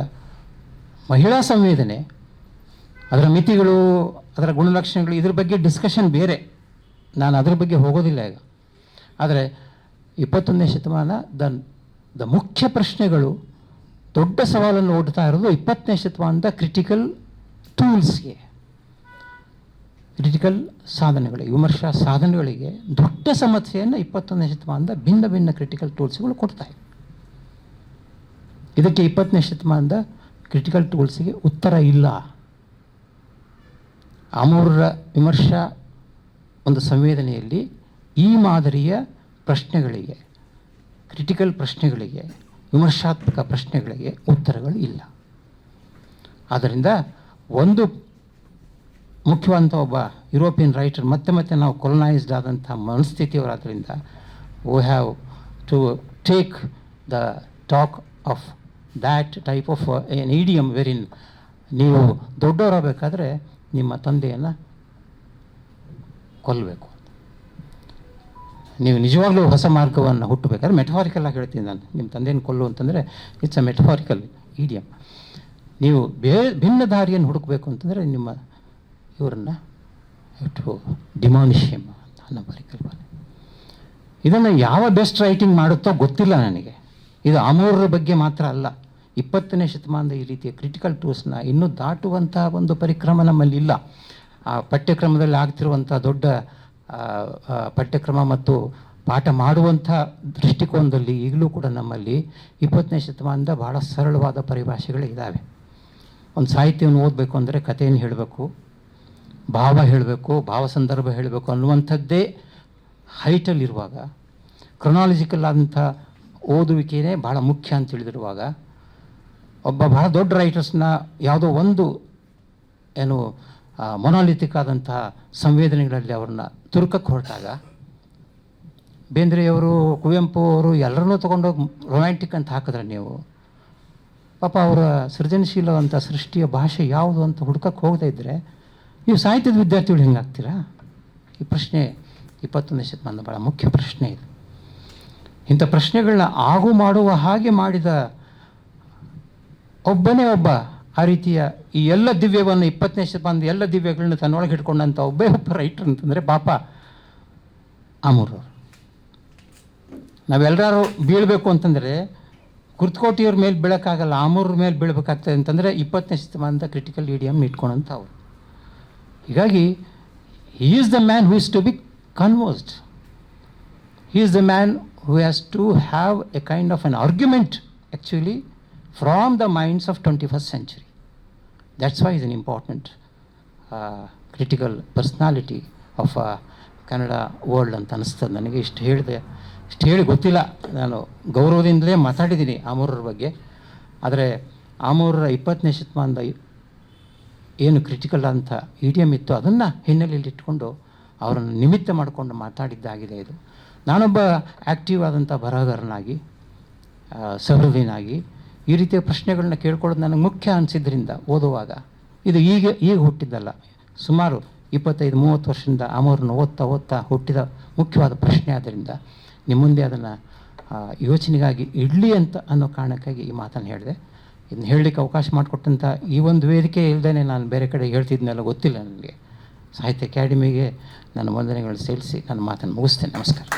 ಮಹಿಳಾ ಸಂವೇದನೆ, ಅದರ ಮಿತಿಗಳು, ಅದರ ಗುಣಲಕ್ಷಣಗಳು, ಇದ್ರ ಬಗ್ಗೆ ಡಿಸ್ಕಷನ್ ಬೇರೆ, ನಾನು ಅದ್ರ ಬಗ್ಗೆ ಹೋಗೋದಿಲ್ಲ ಈಗ. ಆದರೆ 21ನೇ ಶತಮಾನ ದ ಮುಖ್ಯ ಪ್ರಶ್ನೆಗಳು, ದೊಡ್ಡ ಸವಾಲನ್ನು ಓಡ್ತಾ ಇರೋದು 20ನೇ ಶತಮಾನದ ಕ್ರಿಟಿಕಲ್ ಟೂಲ್ಸ್ಗೆ, ಕ್ರಿಟಿಕಲ್ ಸಾಧನೆಗಳಿಗೆ, ವಿಮರ್ಶಾ ಸಾಧನೆಗಳಿಗೆ ದೊಡ್ಡ ಸಮಸ್ಯೆಯನ್ನು 21ನೇ ಶತಮಾನದ ಭಿನ್ನ ಭಿನ್ನ ಕ್ರಿಟಿಕಲ್ ಟೂಲ್ಸ್ಗಳು ಕೊಡ್ತಾಯಿವೆ. ಇದಕ್ಕೆ 20ನೇ ಶತಮಾನದ ಕ್ರಿಟಿಕಲ್ ಟೂಲ್ಸ್ಗೆ ಉತ್ತರ ಇಲ್ಲ. ಅಮೂರರ ವಿಮರ್ಶಾ ಒಂದು ಸಂವೇದನೆಯಲ್ಲಿ ಈ ಮಾದರಿಯ ಪ್ರಶ್ನೆಗಳಿಗೆ, ಕ್ರಿಟಿಕಲ್ ಪ್ರಶ್ನೆಗಳಿಗೆ, ವಿಮರ್ಶಾತ್ಮಕ ಪ್ರಶ್ನೆಗಳಿಗೆ ಉತ್ತರಗಳು ಇಲ್ಲ. ಆದ್ದರಿಂದ ಒಂದು ಮುಖ್ಯವಾದಂಥ ಒಬ್ಬ ಯುರೋಪಿಯನ್ ರೈಟರ್ ಮತ್ತೆ ನಾವು ಕೊಲೊನೈಸ್ಡ್ ಆದಂಥ ಮನಸ್ಥಿತಿಯವರಾದ್ದರಿಂದ we have to take the talk of that type of an idiom wherein ನೀವು ದೊಡ್ಡವರಾಗಬೇಕಾದ್ರೆ ನಿಮ್ಮ ತಂದೆಯನ್ನು ಕೊಲ್ಲಬೇಕು, ನೀವು ನಿಜವಾಗ್ಲೂ ಹೊಸ ಮಾರ್ಗವನ್ನು ಹುಟ್ಟಬೇಕಾದ್ರೆ ಮೆಟಫಾರಿಕಲ್ ಆಗಿ ಹೇಳ್ತೀನಿ ನಾನು, ನಿಮ್ಮ ತಂದೆಯನ್ನು ಕೊಲ್ಲು ಅಂತಂದರೆ ಇಟ್ಸ್ ಅ ಮೆಟಫಾರಿಕಲ್ ಇಡಿಯಮ್. ನೀವು ಭಿನ್ನ ದಾರಿಯನ್ನು ಹುಡುಕಬೇಕು ಅಂತಂದರೆ ನಿಮ್ಮ ಇವರನ್ನು ಇಟ್ಟು ಡಿಮಾನಿಷಿಯಮ್ ಅನ್ನೋ ಪರಿಕಲ್ಪನೆ. ಇದನ್ನು ಯಾವ ಬೆಸ್ಟ್ ರೈಟಿಂಗ್ ಮಾಡುತ್ತೋ ಗೊತ್ತಿಲ್ಲ ನನಗೆ. ಇದು ಅಮೂರರ ಬಗ್ಗೆ ಮಾತ್ರ ಅಲ್ಲ, 20ನೇ ಶತಮಾನದ ಈ ರೀತಿಯ ಕ್ರಿಟಿಕಲ್ ಟೂಲ್ಸ್ನ ಇನ್ನೂ ದಾಟುವಂಥ ಒಂದು ಪರಿಕ್ರಮ ನಮ್ಮಲ್ಲಿ ಇಲ್ಲ. ಆ ಪಠ್ಯಕ್ರಮದಲ್ಲಿ ಆಗ್ತಿರುವಂಥ ದೊಡ್ಡ ಪಠ್ಯಕ್ರಮ ಮತ್ತು ಪಾಠ ಮಾಡುವಂಥ ದೃಷ್ಟಿಕೋನದಲ್ಲಿ ಈಗಲೂ ಕೂಡ ನಮ್ಮಲ್ಲಿ 20ನೇ ಶತಮಾನದ ಭಾಳ ಸರಳವಾದ ಪರಿಭಾಷೆಗಳು ಇದ್ದಾವೆ. ಒಂದು ಸಾಹಿತ್ಯವನ್ನು ಓದಬೇಕು ಅಂದರೆ ಕಥೆಯನ್ನು ಹೇಳಬೇಕು, ಭಾವ ಹೇಳಬೇಕು, ಭಾವ ಸಂದರ್ಭ ಹೇಳಬೇಕು ಅನ್ನುವಂಥದ್ದೇ ಹೈಟಲ್ಲಿರುವಾಗ, ಕ್ರೊನಾಲಜಿಕಲ್ ಆದಂಥ ಓದುವಿಕೆಯೇ ಭಾಳ ಮುಖ್ಯ ಅಂತ ತಿಳಿದಿರುವಾಗ, ಒಬ್ಬ ಬಹಳ ದೊಡ್ಡ ರೈಟರ್ಸ್ನ ಯಾವುದೋ ಒಂದು ಏನು ಮೊನಾಲಿಥಿಕ್ ಆದಂಥ ಸಂವೇದನೆಗಳಲ್ಲಿ ಅವ್ರನ್ನ ತುರುಕಕ್ಕೆ ಹೊರಟಾಗ, ಬೇಂದ್ರೆಯವರು, ಕುವೆಂಪು ಅವರು ಎಲ್ಲರನ್ನೂ ತೊಗೊಂಡೋಗಿ ರೊಮ್ಯಾಂಟಿಕ್ ಅಂತ ಹಾಕಿದ್ರೆ ನೀವು ಪಾಪ ಅವರ ಸೃಜನಶೀಲವಂಥ ಸೃಷ್ಟಿಯ ಭಾಷೆ ಯಾವುದು ಅಂತ ಹುಡ್ಕಕ್ಕೆ ಹೋಗದೇ ಇದ್ದರೆ ನೀವು ಸಾಹಿತ್ಯದ ವಿದ್ಯಾರ್ಥಿಗಳು ಹೆಂಗಾಗ್ತೀರಾ? ಈ ಪ್ರಶ್ನೆ 21ನೇ ಶತಮಾನದ ಭಾಳ ಮುಖ್ಯ ಪ್ರಶ್ನೆ ಇದು. ಇಂಥ ಪ್ರಶ್ನೆಗಳನ್ನ ಆಗು ಮಾಡುವ ಹಾಗೆ ಮಾಡಿದ ಒಬ್ಬನೇ ಒಬ್ಬ ಆ ರೀತಿಯ ಈ ಎಲ್ಲ ದಿವ್ಯವನ್ನು 20ನೇ ಶತಮಾನದ ಎಲ್ಲ ದಿವ್ಯಗಳನ್ನ ತನ್ನೊಳಗೆ ಹಿಡ್ಕೊಂಡಂಥ ಒಬ್ಬ ರೈಟರ್ ಅಂತಂದರೆ ಪಾಪ ಆಮೂರವರು. ನಾವೆಲ್ಲರೂ ಬೀಳಬೇಕು ಅಂತಂದರೆ ಕುರ್ತಕೋಟಿಯವ್ರ ಮೇಲೆ ಬೀಳೋಕ್ಕಾಗಲ್ಲ, ಆಮೂರ ಮೇಲೆ ಬೀಳಬೇಕಾಗ್ತದೆ ಅಂತಂದರೆ 20ನೇ ಶತಮಾನದ ಕ್ರಿಟಿಕಲ್ ಇಡಿಯಮ್ ಇಟ್ಕೊಂಡಂಥ ಅವರು. ಹೀಗಾಗಿ he is the man who is to be conversed. He is the man who has to have a kind of an argument actually from the minds of 21st century. That's why he is an important critical personality of Kannada world ಅಂತ ಅನಿಸ್ತದೆ ನನಗೆ. ಇಷ್ಟು ಹೇಳಿ ಗೊತ್ತಿಲ್ಲ, ನಾನು ಗೌರವದಿಂದಲೇ ಮಾತಾಡಿದ್ದೀನಿ ಆಮೂರರ ಬಗ್ಗೆ. ಆದರೆ ಆಮೂರರ 20ನೇ ಶತಮಾನದ ಏನು ಕ್ರಿಟಿಕಲ್ ಅಂತ ಇಡಿಯಮ್ ಇತ್ತು ಅದನ್ನು ಹಿನ್ನೆಲೆಯಲ್ಲಿ ಇಟ್ಕೊಂಡು ಅವರನ್ನು ನಿಮಿತ್ತ ಮಾಡಿಕೊಂಡು ಮಾತಾಡಿದ್ದಾಗಿದೆ ಇದು. ನಾನೊಬ್ಬ ಆ್ಯಕ್ಟಿವ್ ಆದಂಥ ಬರಹಗಾರನಾಗಿ, ಸಹೃದಯನಾಗಿ ಈ ರೀತಿಯ ಪ್ರಶ್ನೆಗಳನ್ನ ಕೇಳ್ಕೊಳ್ಳೋದು ನನಗೆ ಮುಖ್ಯ ಅನಿಸಿದ್ರಿಂದ ಓದುವಾಗ, ಇದು ಈಗ ಹುಟ್ಟಿದ್ದಲ್ಲ, ಸುಮಾರು 25-30 ವರ್ಷದಿಂದ ಆಮೂರನ್ನು ಓದ್ತಾ ಹುಟ್ಟಿದ ಮುಖ್ಯವಾದ ಪ್ರಶ್ನೆ. ಆದ್ದರಿಂದ ನಿಮ್ಮ ಮುಂದೆ ಅದನ್ನು ಯೋಚನೆಗಾಗಿ ಇಡಲಿ ಅಂತ ಅನ್ನೋ ಕಾರಣಕ್ಕಾಗಿ ಈ ಮಾತನ್ನು ಹೇಳಿದೆ. ಇದನ್ನು ಹೇಳಲಿಕ್ಕೆ ಅವಕಾಶ ಮಾಡಿಕೊಟ್ಟಂಥ ಈ ಒಂದು ವೇದಿಕೆ ಇಲ್ಲದೇ ನಾನು ಬೇರೆ ಕಡೆ ಹೇಳ್ತಿದ್ನೆಲ್ಲ ಗೊತ್ತಿಲ್ಲ ನನಗೆ. ಸಾಹಿತ್ಯ ಅಕಾಡೆಮಿಗೆ ನನ್ನ ವಂದನೆಗಳು ಸೇರಿಸಿ ನನ್ನ ಮಾತನ್ನು ಮುಗಿಸ್ತೇನೆ. ನಮಸ್ಕಾರ.